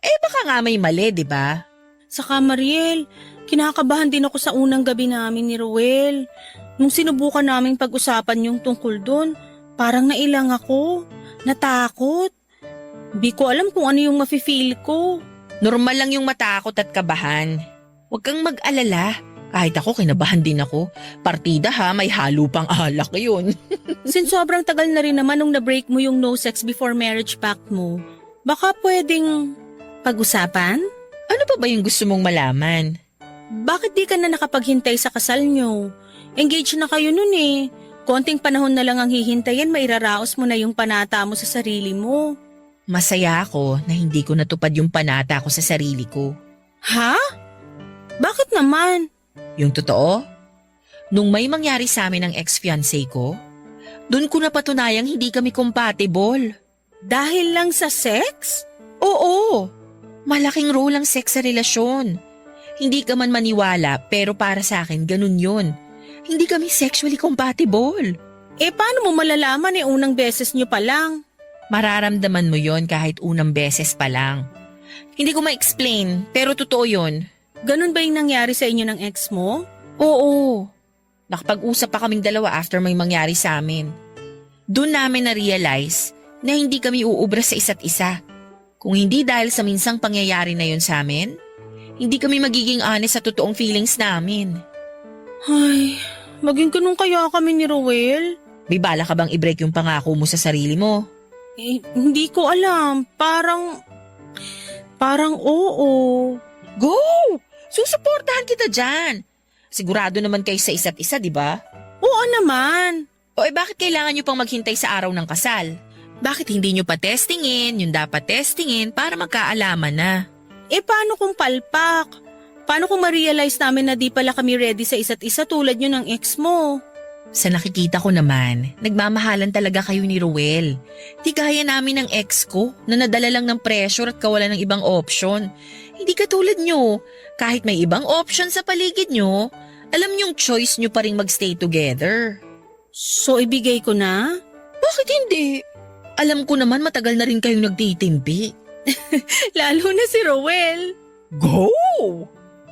baka nga may mali, di ba? Saka Mariel, kinakabahan din ako sa unang gabi namin ni Ruel. Nung sinubukan naming pag-usapan yung tungkol doon, parang nailang ako. Natakot. Di ko alam kung ano yung mafe-feel ko. Normal lang yung matakot at kabahan. Huwag kang mag-alala. Kahit ako, kinabahan din ako. Partida ha, may halo pang alak yun. Since sobrang tagal na rin naman nung na-break mo yung no sex before marriage pact mo, baka pwedeng pag-usapan? Ano pa ba yung gusto mong malaman? Bakit di ka na nakapaghintay sa kasal nyo? Engaged na kayo nun eh. Konting panahon na lang ang hihintayin, mairaraos mo na yung panata mo sa sarili mo. Masaya ako na hindi ko natupad yung panata ko sa sarili ko. Ha? Bakit naman? Yung totoo? Nung may mangyari sa amin ng ex-fiancé ko, dun ko napatunayang hindi kami compatible. Dahil lang sa sex? Oo, malaking role ang sex sa relasyon. Hindi ka man maniwala pero para sa akin ganun yun. Hindi kami sexually compatible. Paano mo malalaman unang beses nyo pa lang? Mararamdaman mo yon kahit unang beses pa lang. Hindi ko ma-explain pero totoo yun. Ganun ba yung nangyari sa inyo ng ex mo? Oo. Nakapag-usap pa kaming dalawa after may mangyari sa amin. Doon namin na-realize na hindi kami uubra sa isa't isa. Kung hindi dahil sa minsang pangyayari na yun sa amin, hindi kami magiging honest sa totoong feelings namin. Ay, maging ganun kaya kami ni Ruel? May bala ka bang i-break yung pangako mo sa sarili mo? Hindi ko alam. Parang oo. Go! Susuportahan kita dyan. Sigurado naman kayo sa isa't isa, di ba? Oo naman. O bakit kailangan nyo pang maghintay sa araw ng kasal? Bakit hindi nyo pa testingin, yung dapat testingin para magkaalaman na? Paano kung palpak? Paano kung ma-realize namin na di pala kami ready sa isa't isa tulad nyo ng ex mo? Sa nakikita ko naman, nagmamahalan talaga kayo ni Ruel. Di gaya namin ng ex ko na nadala lang ng pressure at kawalan ng ibang option. Hindi katulad nyo, kahit may ibang option sa paligid nyo, alam nyong choice nyo pa rin magstay together. So ibigay ko na? Bakit hindi? Alam ko naman matagal na rin kayong nagtitimpi. Lalo na si Ruel. Go!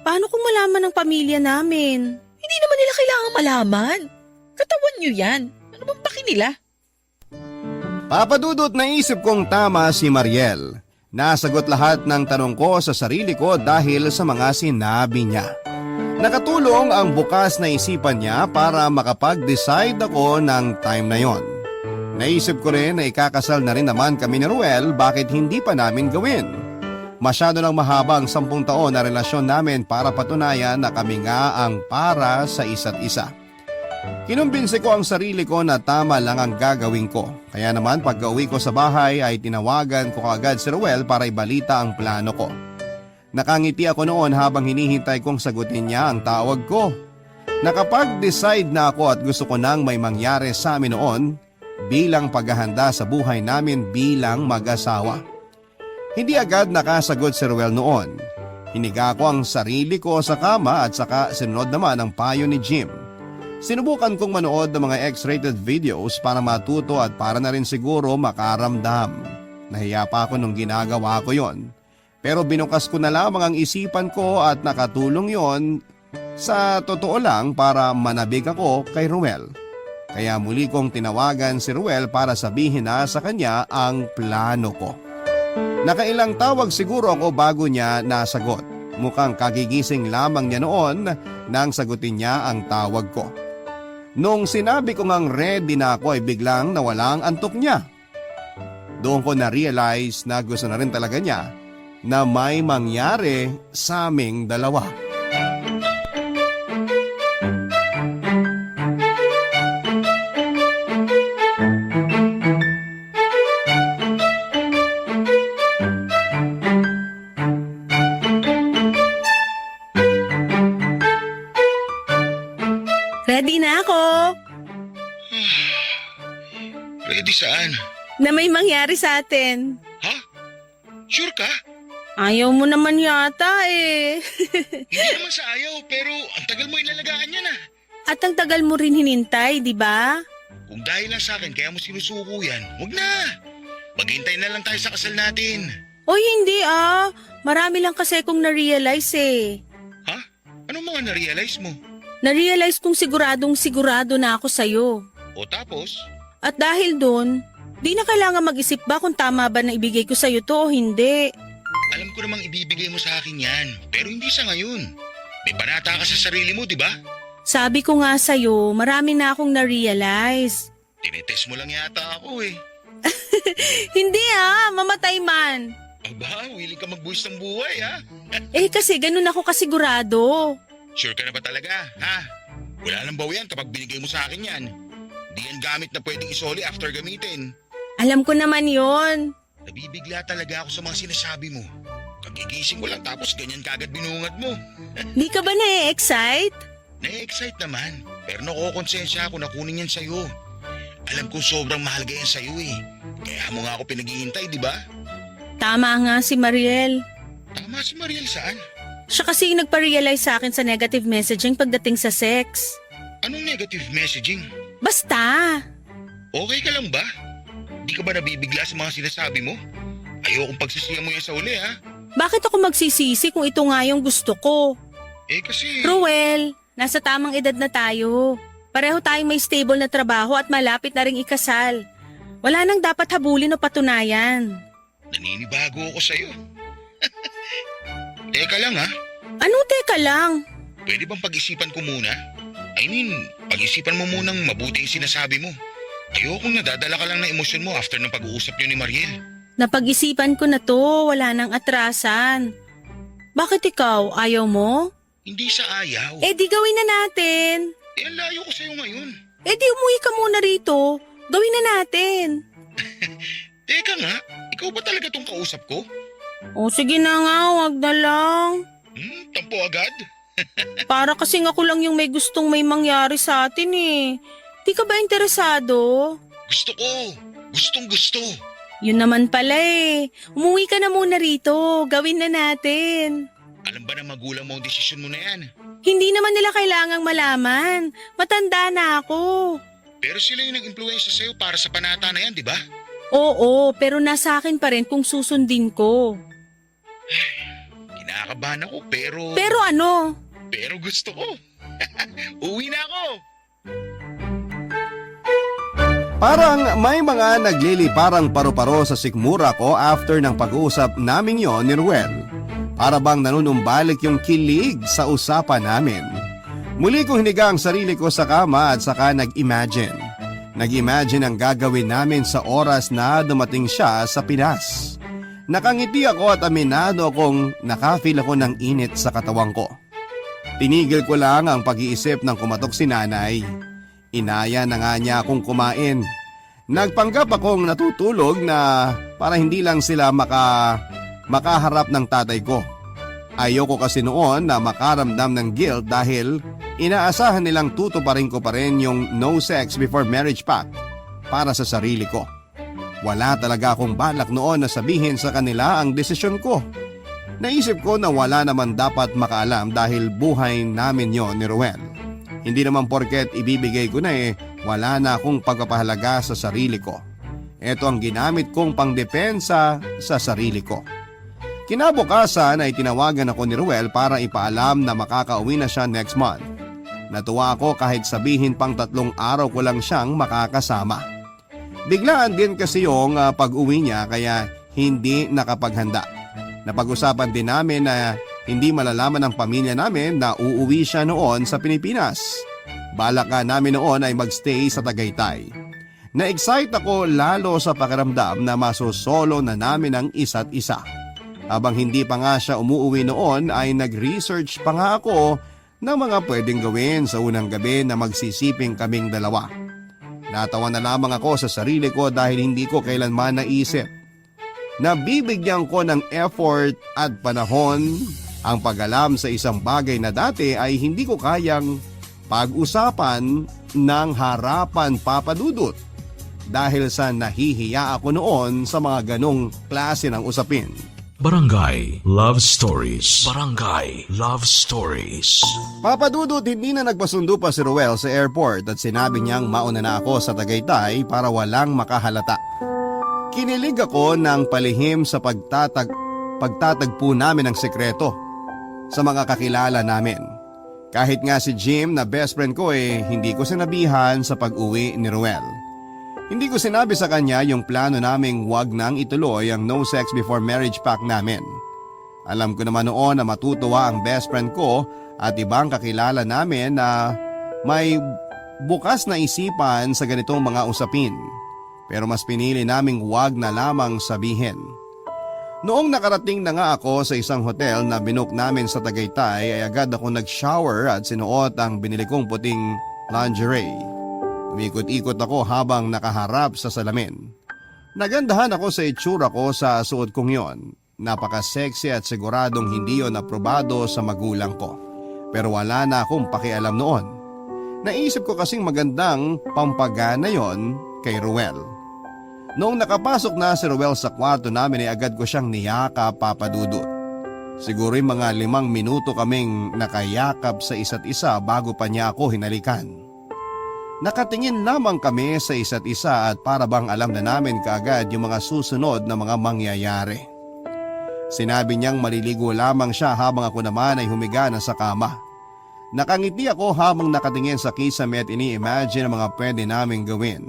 Paano kung malaman ng pamilya namin? Hindi naman nila kailangan malaman. Katawan nyo yan. Ano bang paki nila? Papadudot, naisip kong tama si Mariel. Nasagot lahat ng tanong ko sa sarili ko dahil sa mga sinabi niya. Nakatulong ang bukas na isipan niya para makapag-decide ako ng time na yon. Naisip ko rin na ikakasal na rin naman kami ni Ruel, bakit hindi pa namin gawin? Masyado nang mahaba ang 10 taon na relasyon namin para patunayan na kami nga ang para sa isa't isa. Kinumbinsi ko ang sarili ko na tama lang ang gagawin ko. Kaya naman pagka-uwi ko sa bahay ay tinawagan ko agad si Ruel para ibalita ang plano ko. Nakangiti ako noon habang hinihintay kong sagutin niya ang tawag ko. Nakapag-decide na ako at gusto ko nang may mangyari sa amin noon bilang paghahanda sa buhay namin bilang mag-asawa. Hindi agad nakasagot si Ruel noon. Hiniga ko ang sarili ko sa kama at saka sinunod naman ang payo ni Jim. Sinubukan kong manood ng mga X-rated videos para matuto at para na rin siguro makaramdam. Nahiya pa ako nung ginagawa ko yon. Pero binukas ko na lamang ang isipan ko at nakatulong yon sa totoo lang para manabik ako kay Ruel. Kaya muli kong tinawagan si Ruel para sabihin na sa kanya ang plano ko. Nakailang tawag siguro ako bago niya nasagot. Mukhang kagigising lamang niya noon nang sagutin niya ang tawag ko. Nung sinabi ko ngang ready na ako ay biglang nawala ang antok niya. Doon ko na-realize na gusto na rin talaga niya na may mangyari sa aming dalawa. Ready na ako. Ready saan? Na may mangyari sa atin. Ha? Sure ka? Ayaw mo naman yata eh. Hindi naman sa ayaw, pero ang tagal mo inalagaan yan ah. At ang tagal mo rin hinintay, di ba? Kung dahil lang sa akin kaya mo sinusuko yan, huwag na. Maghintay na lang tayo sa kasal natin. Oy, hindi ah. Marami lang kasi kong na-realize eh. Ha? Anong mga na-realize mo? Na-realize kong siguradong sigurado na ako sa'yo. O tapos? At dahil doon, di na kailangan mag-isip ba kung tama ba na ibigay ko sa'yo to o hindi. Alam ko namang ibibigay mo sa akin yan, pero hindi sa ngayon. May panata ka sa sarili mo, di ba? Sabi ko nga sa'yo, marami na akong na-realize. Tinetest mo lang yata ako eh. Hindi ah, mamatay man. Aba, willing ka magbuwis ng buhay ha? Eh kasi ganun ako kasigurado. Sure ka na ba talaga, ha? Wala nang bawian kapag binigay mo sa akin yan. Di yan gamit na pwedeng isoli after gamitin. Alam ko naman yon. Nabibigla talaga ako sa mga sinasabi mo. Kagigising ko lang tapos ganyan kagad binungad mo. Di ka ba na-excite? Na-excite naman, pero nakokonsensya ako na kunin yan sa'yo. Alam kong sobrang mahalaga yan sa'yo eh. Kaya mo nga ako pinaghihintay, di ba? Tama nga si Mariel. Tama si Mariel saan? Siya kasi yung nagpa-realize sa akin sa negative messaging pagdating sa sex. Anong negative messaging? Basta! Okay ka lang ba? Di ka ba nabibigla sa mga sinasabi mo? Ayokong pagsisiyan mo yan sa uli ha? Bakit ako magsisisi kung ito nga yung gusto ko? Eh kasi... Ruel, nasa tamang edad na tayo. Pareho tayong may stable na trabaho at malapit na ring ikasal. Wala nang dapat habulin o patunayan. Naninibago ako sa'yo. Teka lang ha? Anong teka lang? Pwede bang pag-isipan ko muna? I mean, pag-isipan mo munang mabuti yung sinasabi mo. Ayokong nadadala ka lang na emosyon mo after ng pag-uusap niyo ni Mariel. Napag-isipan ko na to, wala nang atrasan. Bakit ikaw, ayaw mo? Hindi sa ayaw. Eh di gawin na natin. Eh, ang layo ko sa'yo ngayon. Eh di umuwi ka muna rito. Gawin na natin. Teka nga, ikaw ba talaga tong kausap ko? O sige na nga, wag na lang. Tampo agad? Para kasing ako lang yung may gustong may mangyari sa atin eh. Di ka ba interesado? Gusto ko. Gustong gusto. Yun naman pala eh. Umuwi ka na muna rito. Gawin na natin. Alam ba na magulang mo ang desisyon mo na yan? Hindi naman nila kailangang malaman. Matanda na ako. Pero sila yung nag-impluensya sa'yo para sa panata na yan, di ba? Oo, pero nasa akin pa rin kung susundin ko. Kinakabahan ako pero... Pero ano? Pero gusto ko. Uwi na ako. Parang may mga nagliliparang paru-paro sa sikmura ko after ng pag-uusap namin yon ni Ruel. Para bang nanunumbalik yung kilig sa usapan namin. Muli kong hiniga ang sarili ko sa kama at saka nag-imagine. Nag-imagine ang gagawin namin sa oras na dumating siya sa Pinas. Nakangiti ako at aminado akong nakafeel ako ng init sa katawan ko. Tinigil ko lang ang pag-iisip ng kumatok si nanay. Inaya na nga niya akong kumain. Nagpanggap akong natutulog na para hindi lang sila makaharap ng tatay ko. Ayoko kasi noon na makaramdam ng guilt dahil inaasahan nilang tutuparin ko pa rin yung no sex before marriage pact para sa sarili ko. Wala talaga akong balak noon na sabihin sa kanila ang desisyon ko. Naisip ko na wala naman dapat makaalam dahil buhay namin yon ni Ruel. Hindi naman porket ibibigay ko na wala na akong pagpapahalaga sa sarili ko. Ito ang ginamit kong pangdepensa sa sarili ko. Kinabukasan ay tinawagan ako ni Ruel para ipaalam na makakauwi na siya next month. Natuwa ako kahit sabihin pang 3 araw ko lang siyang makakasama. Biglaan din kasi yung pag-uwi niya kaya hindi nakapaghanda. Napag-usapan din namin na hindi malalaman ng pamilya namin na uuwi siya noon sa Pilipinas. Balak nga namin noon ay magstay sa Tagaytay. Na-excite ako lalo sa pakiramdam na masosolo na namin ang isa't isa. Habang hindi pa nga siya umuuwi noon ay nag-research pa nga ako ng mga pwedeng gawin sa unang gabi na magsisiping kaming dalawa. Natawa na lamang ako sa sarili ko dahil hindi ko kailanman naisip na bibigyan ko ng effort at panahon ang pag-alam sa isang bagay na dati ay hindi ko kayang pag-usapan ng harapan Papa Dudut dahil sa nahihiya ako noon sa mga ganong klase ng usapin. Barangay Love Stories. Barangay Love Stories. Papa Dudut, hindi na nagpasundo pa si Ruel sa airport at sinabi niyang mauna na ako sa Tagaytay para walang makahalata. Kinilig ako ng palihim sa pagtatagpo namin ng sekreto sa mga kakilala namin. Kahit nga si Jim na best friend ko hindi ko sinabihan sa pag-uwi ni Ruel. Hindi ko sinabi sa kanya yung plano naming wag nang ituloy ang no sex before marriage pact namin. Alam ko naman noon na matutuwa ang best friend ko at ibang kakilala namin na may bukas na isipan sa ganitong mga usapin. Pero mas pinili naming wag na lamang sabihin. Noong nakarating na nga ako sa isang hotel na binook namin sa Tagaytay ay agad ako nag-shower at sinuot ang binili kong puting lingerie. Umikot-ikot ako habang nakaharap sa salamin. Nagandahan ako sa itsura ko sa suot kong yon. Napaka-sexy at siguradong hindi yon aprobado sa magulang ko. Pero wala na akong pakialam noon. Naisip ko kasing magandang pampagana yon kay Ruel. Noong nakapasok na si Ruel sa kwarto namin ay agad ko siyang niyakap, Papa Dudut. Siguro mga 5 minuto kaming nakayakap sa isa't isa bago pa niya ako hinalikan. Nakatingin lamang kami sa isa't isa at para bang alam na namin kaagad yung mga susunod na mga mangyayari. Sinabi niyang maliligo lamang siya habang ako naman ay humiga na sa kama. Nakangiti ako habang nakatingin sa kisame at ini-imagine ang mga pwede naming gawin.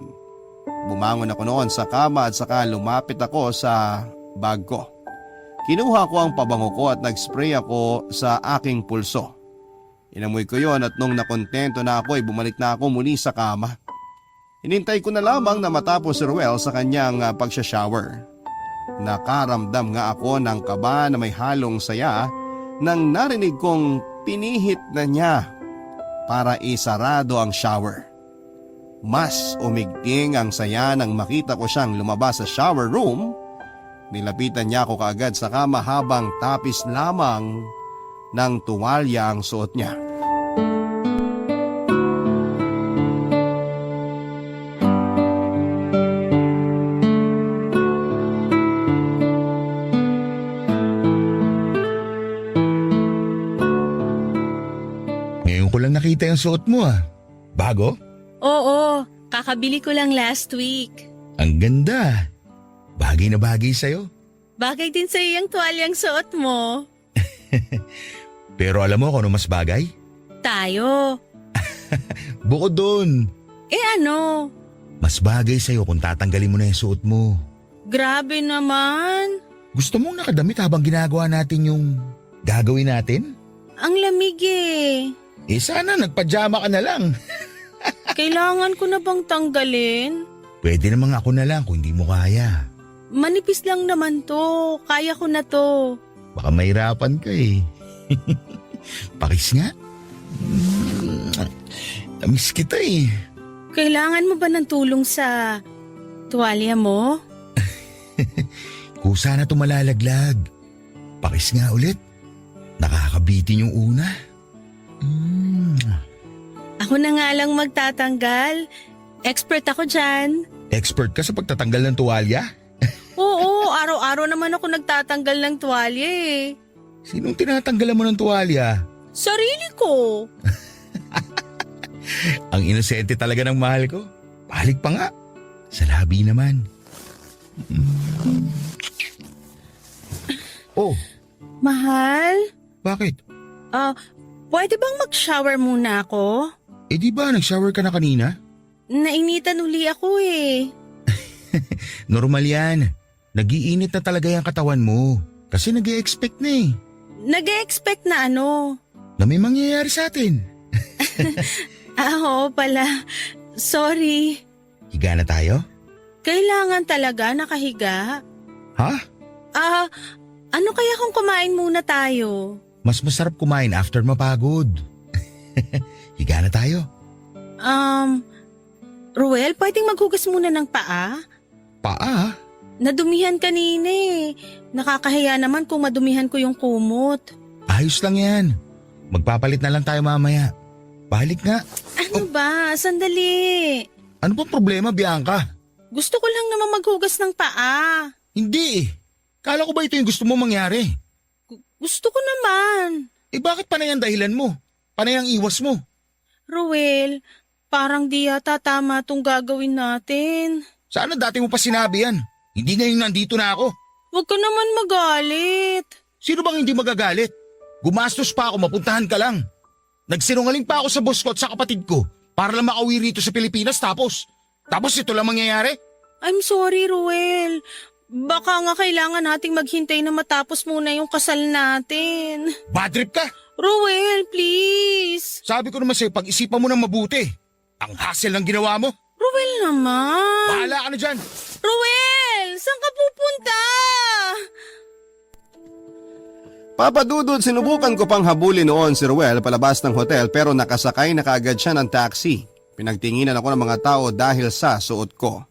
Bumangon ako noon sa kama at saka lumapit ako sa bag ko. Kinuha ko ang pabango ko at nag-spray ako sa aking pulso. Inamoy ko yon at nung nakontento na ako ay bumalik na ako muli sa kama. Hinintay ko na lamang na matapos si Ruel sa kanyang pagsha-shower. Nakaramdam nga ako ng kaba na may halong saya nang narinig kong pinihit na niya para isarado ang shower. Mas umigting ang saya nang makita ko siyang lumabas sa shower room. Nilapitan niya ako kaagad sa kama habang tapis lamang ng tuwalya ang suot niya. Ngayon ko lang nakita yung suot mo Bago? Oo, kakabili ko lang last week. Ang ganda. Bagay na bagay sa'yo. Bagay din sa'yo yung tuwalyang suot mo. Pero alam mo kung ano mas bagay? Tayo. Bukod doon, Ano? mas bagay sa'yo kung tatanggalin mo na yung suot mo. Grabe naman. Gusto mong nakadamit habang ginagawa natin yung gagawin natin? Ang lamig Sana nagpajama ka na lang. Kailangan ko na bang tanggalin? Pwede namang ako na lang kung hindi mo kaya. Manipis lang naman to. Kaya ko na to. Baka mahirapan ka Pakis nga. Tamis kita Kailangan mo ba ng tulong sa tuwalya mo? Kusa na tumalalaglag. Pakis nga ulit. Nakakabitin yung una. Ako na nga lang magtatanggal. Expert ako dyan. Expert ka sa pagtatanggal ng tuwalya? Oo, araw-araw naman ako nagtatanggal ng tuwalya Sinong tinatanggalan mo ng tuwalya? Sarili ko. Ang inosente talaga ng mahal ko. Balik pa nga. Sa labi naman. Oh, Mahal? bakit? Pwede bang mag-shower muna ako? Di ba nag-shower ka na kanina? Nainitan uli ako Normal yan. Nag-iinit na talaga yung katawan mo. Kasi nag-i-expect na Nag-expect na ano? na may mangyayari sa atin. Oo pala. Sorry. Higa na tayo? Kailangan talaga nakahiga. Ha? Ano kaya kung kumain muna tayo? Mas masarap kumain after mapagod. Higa na tayo. Ruel, pwedeng maghugas muna ng paa? Paa? Nadumihan kanina eh. Nakakahiya naman kung madumihan ko yung kumot. Ayos lang yan. Magpapalit na lang tayo mamaya. Balik nga. Ano ba? Sandali. Ano pa problema, Bianca? Gusto ko lang naman maghugas ng paa. Hindi eh. Kala ko ba ito yung gusto mo mangyari? Gusto ko naman. Bakit panay ang dahilan mo? Panay ang iwas mo? Ruel, parang di yata tama itong gagawin natin. Sana dati mo pa sinabi yan. Hindi ngayon nandito na ako. Huwag ka naman magalit. Sino bang hindi magagalit? Gumastos pa ako, mapuntahan ka lang. Nagsinungaling pa ako sa boss ko at sa kapatid ko para lang makauwi rito sa Pilipinas tapos ito lang mangyayari? I'm sorry, Ruel. Baka nga kailangan nating maghintay na matapos muna yung kasal natin. Bad trip ka? Ruel, please. Sabi ko naman sa'yo, pag-isipan mo ng mabuti. Ang hassle ng ginawa mo. Ruel naman. Bahala ka na dyan. Ruel, saan ka pupunta? Papa Dudut, sinubukan ko pang habulin noon si Ruel palabas ng hotel pero nakasakay na kaagad siya ng taxi. Pinagtinginan ako ng mga tao dahil sa suot ko.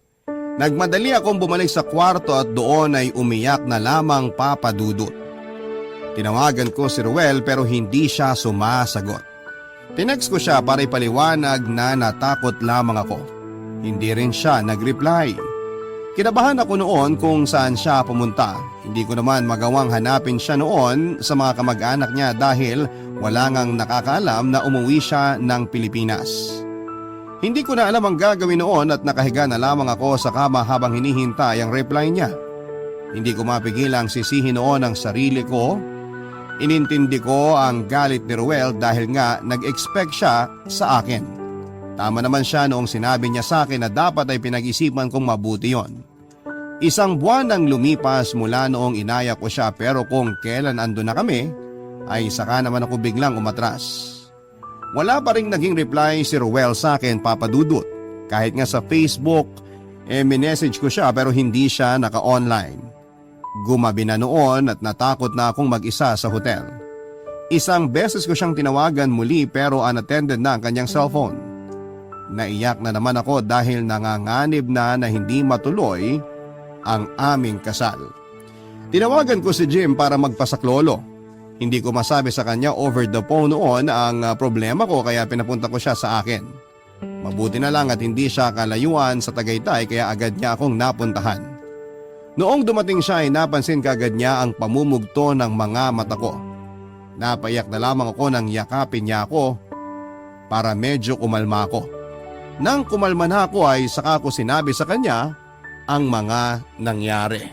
Nagmadali akong bumalik sa kwarto at doon ay umiyak na lamang Papa Dudut. Tinawagan ko si Ruel pero hindi siya sumasagot. Tinext ko siya para ipaliwanag na natakot lamang ako. Hindi rin siya nag-reply. Kinabahan ako noon kung saan siya pumunta. Hindi ko naman magawang hanapin siya noon sa mga kamag-anak niya dahil wala ngang nakakaalam na umuwi siya ng Pilipinas. Hindi ko na alam ang gagawin noon at nakahiga na lamang ako sa kama habang hinihintay ang reply niya. Hindi ko mapigilang sisihin noon ang sarili ko. Inintindi ko ang galit ni Ruel dahil nga nag-expect siya sa akin. Tama naman siya noong sinabi niya sa akin na dapat ay pinag-isipan kong mabuti yon. Isang buwan ang lumipas mula noong inaya ko siya pero kung kailan ando na kami ay saka naman ako biglang umatras. Wala pa rin naging reply si Ruel sa akin, Papa Dudut. Kahit nga sa Facebook, minessage ko siya pero hindi siya naka-online. Gumabi na noon at natakot na akong mag-isa sa hotel. Isang beses ko siyang tinawagan muli pero unattended na ang kanyang cellphone. Naiyak na naman ako dahil nanganganib na hindi matuloy ang aming kasal. Tinawagan ko si Jim para magpasaklolo. Hindi ko masabi sa kanya over the phone noon ang problema ko kaya pinapunta ko siya sa akin. Mabuti na lang at hindi siya kalayuan sa Tagaytay kaya agad niya akong napuntahan. Noong dumating siya ay napansin kaagad niya ang pamumugto ng mga mata ko. Napayak na lamang ako nang yakapin niya ako para medyo kumalma ako. Nang kumalma na ako ay saka ko sinabi sa kanya ang mga nangyari.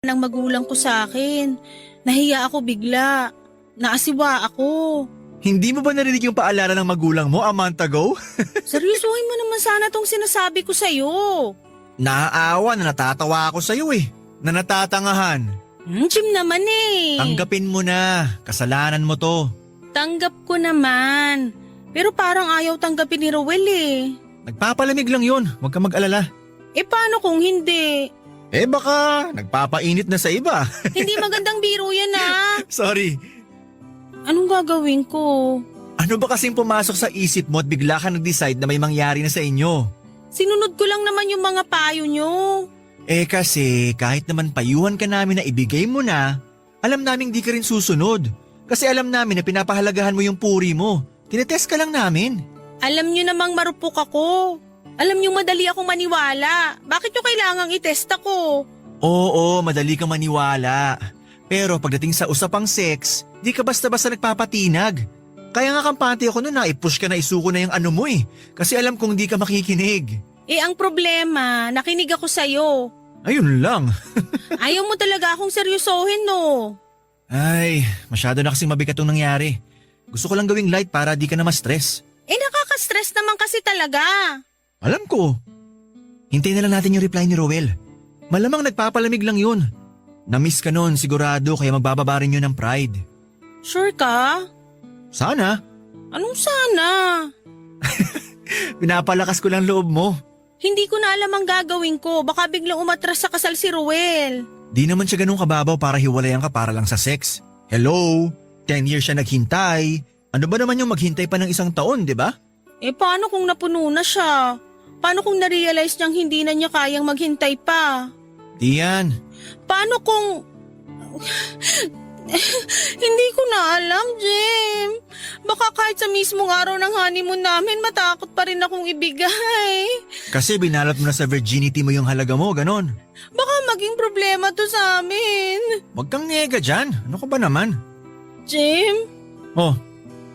Ng magulang ko sa akin. Nahiya ako bigla. Naasiwa ako. Hindi mo ba narinig yung paalala ng magulang mo a month ago? Seryosohin mo naman sana tong sinasabi ko sa'yo. Naaawa na natatawa ako sa'yo eh. Na natatangahan. Jim naman eh. Tanggapin mo na. Kasalanan mo to. Tanggap ko naman. Pero parang ayaw tanggapin ni Ruel eh. Nagpapalamig lang yun. Huwag ka mag-alala. Paano kung hindi? Baka nagpapainit na sa iba. Hindi magandang biro yan ah. Sorry. Anong gagawin ko? Ano ba kasing pumasok sa isip mo at bigla ka nag-decide na may mangyari na sa inyo? Sinunod ko lang naman yung mga payo nyo. Kasi kahit naman payuhan ka namin na ibigay mo na, alam naming di ka rin susunod. Kasi alam namin na pinapahalagahan mo yung puri mo. Tinetest ka lang namin. Alam nyo namang marupok ako. Alam nyo madali akong maniwala. Bakit nyo kailangang itest ako? Oo, madali kang maniwala. Pero pagdating sa usapang sex, di ka basta-basta nagpapatinag. Kaya nga kampante ako noon na i-push ka na isuko na yung ano mo eh. Kasi alam kong di ka makikinig. Ang problema, nakinig ako sa'yo. Ayun lang. Ayaw mo talaga akong seryosohin no. Ay, masyado na kasing mabigat itong nangyari. Gusto ko lang gawing light para di ka na ma-stress. Nakaka-stress naman kasi talaga. Alam ko. Hintayin na lang natin yung reply ni Rowel. Malamang nagpapalamig lang yun. Na-miss ka nun sigurado kaya magbababa rin yun ng pride. Sure ka? Sana. Anong sana? Pinapalakas ko lang loob mo. Hindi ko na alam ang gagawin ko. Baka biglang umatras sa kasal si Ruel. Di naman siya ganun kababaw para hiwalayan ka para lang sa sex. Hello? 10 years siya naghintay. Ano ba naman yung maghintay pa ng 1 taon, di ba? Paano kung napuno na siya? Paano kung na-realize niyang hindi na niya kayang maghintay pa? Diyan. Paano kung... Hindi ko na alam, Jim. Baka kahit sa mismong araw ng honeymoon namin, matakot pa rin akong ibigay. Kasi binalot mo na sa virginity mo yung halaga mo, ganon. Baka maging problema to sa amin. Huwag kang nega dyan. Ano ka ba naman? Jim, Oh,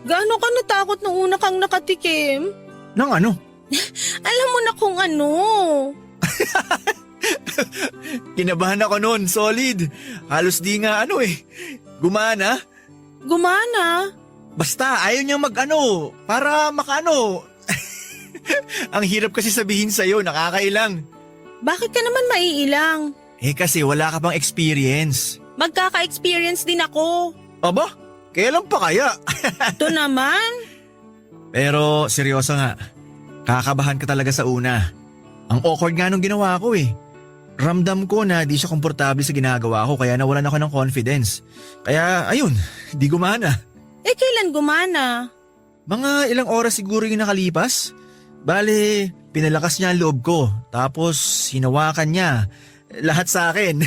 gaano ka natakot nung una kang nakatikim? nang ano? Alam mo na kung ano. Kinabahan ako noon, solid. Halos di nga gumana. Gumana? Basta ayaw niyang mag-ano, para makaano. Ang hirap kasi sabihin sa'yo, nakakailang. Bakit ka naman maiilang? Kasi wala ka pang experience. Magkaka-experience din ako. Aba, kailan pa kaya? Ito naman. Pero seryoso nga, kakabahan ka talaga sa una. Ang awkward nga nung ginawa ko Ramdam ko na di siya komportable sa ginagawa ko kaya nawalan ako ng confidence. Kaya ayun, di gumana. Kailan gumana? Mga ilang oras siguro yung nakalipas. Bale, pinalakas niya ang loob ko. Tapos hinawakan niya. Lahat sa akin.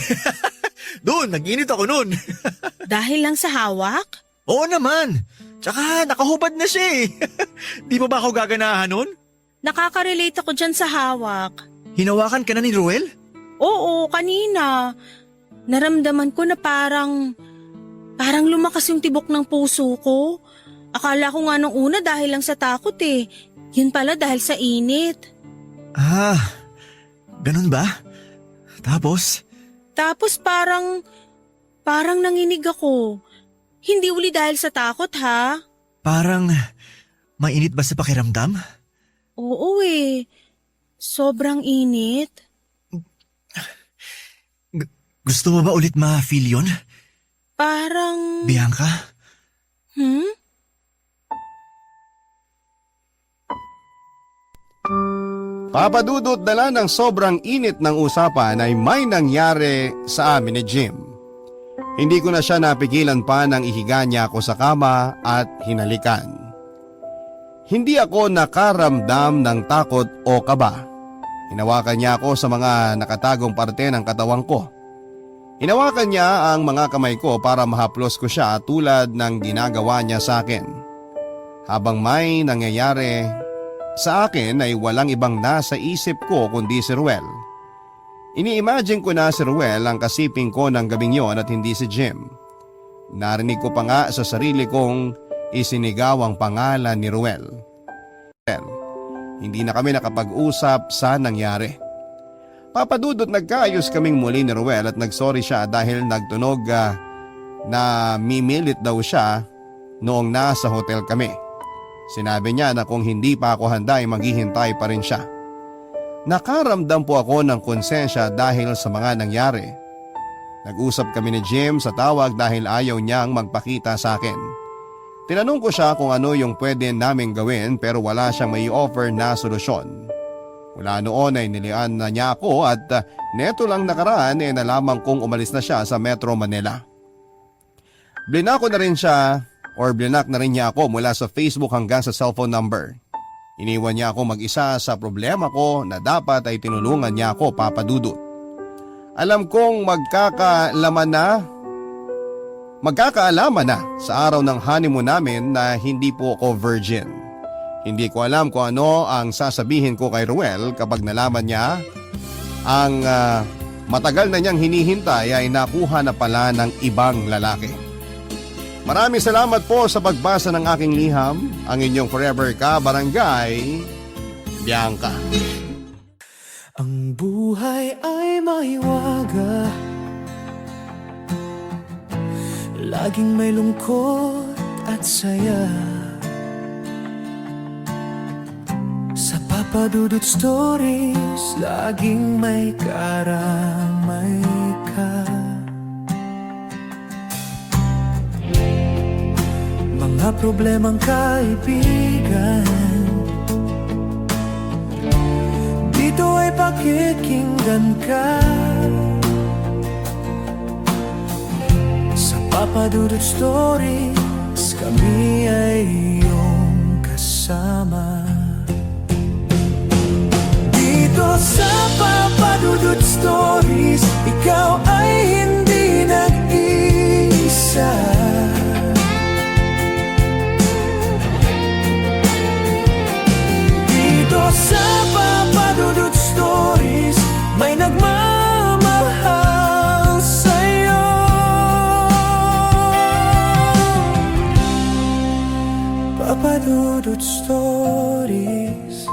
Doon, nag-init ako noon. Dahil lang sa hawak? Oo naman. Tsaka nakahubad na siya Di pa ba ako gaganahan nun? Nakaka-relate ako dyan sa hawak. Hinawakan ka na ni Ruel? Oo, kanina. Naramdaman ko na parang lumakas yung tibok ng puso ko. Akala ko nga nung una dahil lang sa takot Yun pala dahil sa init. Ah, ganun ba? Tapos? Tapos parang nanginig ako. Hindi uli dahil sa takot ha. Parang mainit ba sa pakiramdam? Oo sobrang init. Gusto mo ba ulit ma-feel yun? Parang... Bianca? Papadudot dala ng sobrang init ng usapan ay may nangyari sa amin ni Jim. Hindi ko na siya napigilan pa nang ihiga niya ako sa kama at hinalikan. Hindi ako nakaramdam ng takot o kaba. Hinawakan niya ako sa mga nakatagong parte ng katawan ko. Hinawakan niya ang mga kamay ko para mahaplos ko siya tulad ng ginagawa niya sa akin. Habang may nangyayari sa akin ay walang ibang nasa isip ko kundi si Ruel. Ini-imagine ko na si Ruel ang kasiping ko ng gabing yon at hindi si Jim. Narinig ko pa nga sa sarili kong isinigaw ang pangalan ni Ruel. Hindi na kami nakapag-usap sa nangyari. Papadudot nagkaayos kaming muli ni Ruel at nagsorry siya dahil nagtunog na mimilit daw siya noong nasa hotel kami. Sinabi niya na kung hindi pa ako handa ay maghihintay pa rin siya. Nakaramdam po ako ng konsensya dahil sa mga nangyari. Nag-usap kami ni Jim sa tawag dahil ayaw niyang magpakita sa akin. Tinanong ko siya kung ano yung pwede naming gawin pero wala siyang may offer na solusyon. Mula noon ay nilian na niya ako at neto lang nakaraan nalaman kong umalis na siya sa Metro Manila. Blinak na rin niya ako mula sa Facebook hanggang sa cellphone number. Iniwan niya ako mag-isa sa problema ko na dapat ay tinulungan niya ako, Papadudot. Alam kong magkakaalaman na sa araw ng honeymoon namin na hindi po ako virgin. Hindi ko alam kung ano ang sasabihin ko kay Ruel kapag nalaman niya ang matagal na niyang hinihintay ay nakuha na pala ng ibang lalaki. Maraming salamat po sa pagbasa ng aking liham. Ang inyong forever ka barangay, Bianca. Ang buhay ay maiwaga, laging may lungkot at saya. Sa Papadudot Stories, laging may karamay ka. Mga problemang kaibigan, dito ay pakikinggan ka. Sa Papadudot Stories, kami ay iyong kasama. Dito sa Papadudot Stories, ikaw ay hindi nag-iisa. Dito sa Papadudot Stories, may nagmamahal sa'yo. Papadudot Stories,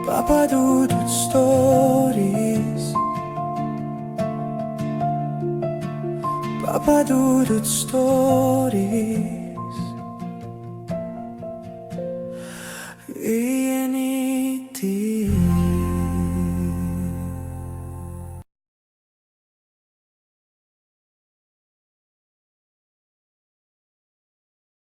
Papadudot Stories, Papadudot Stories.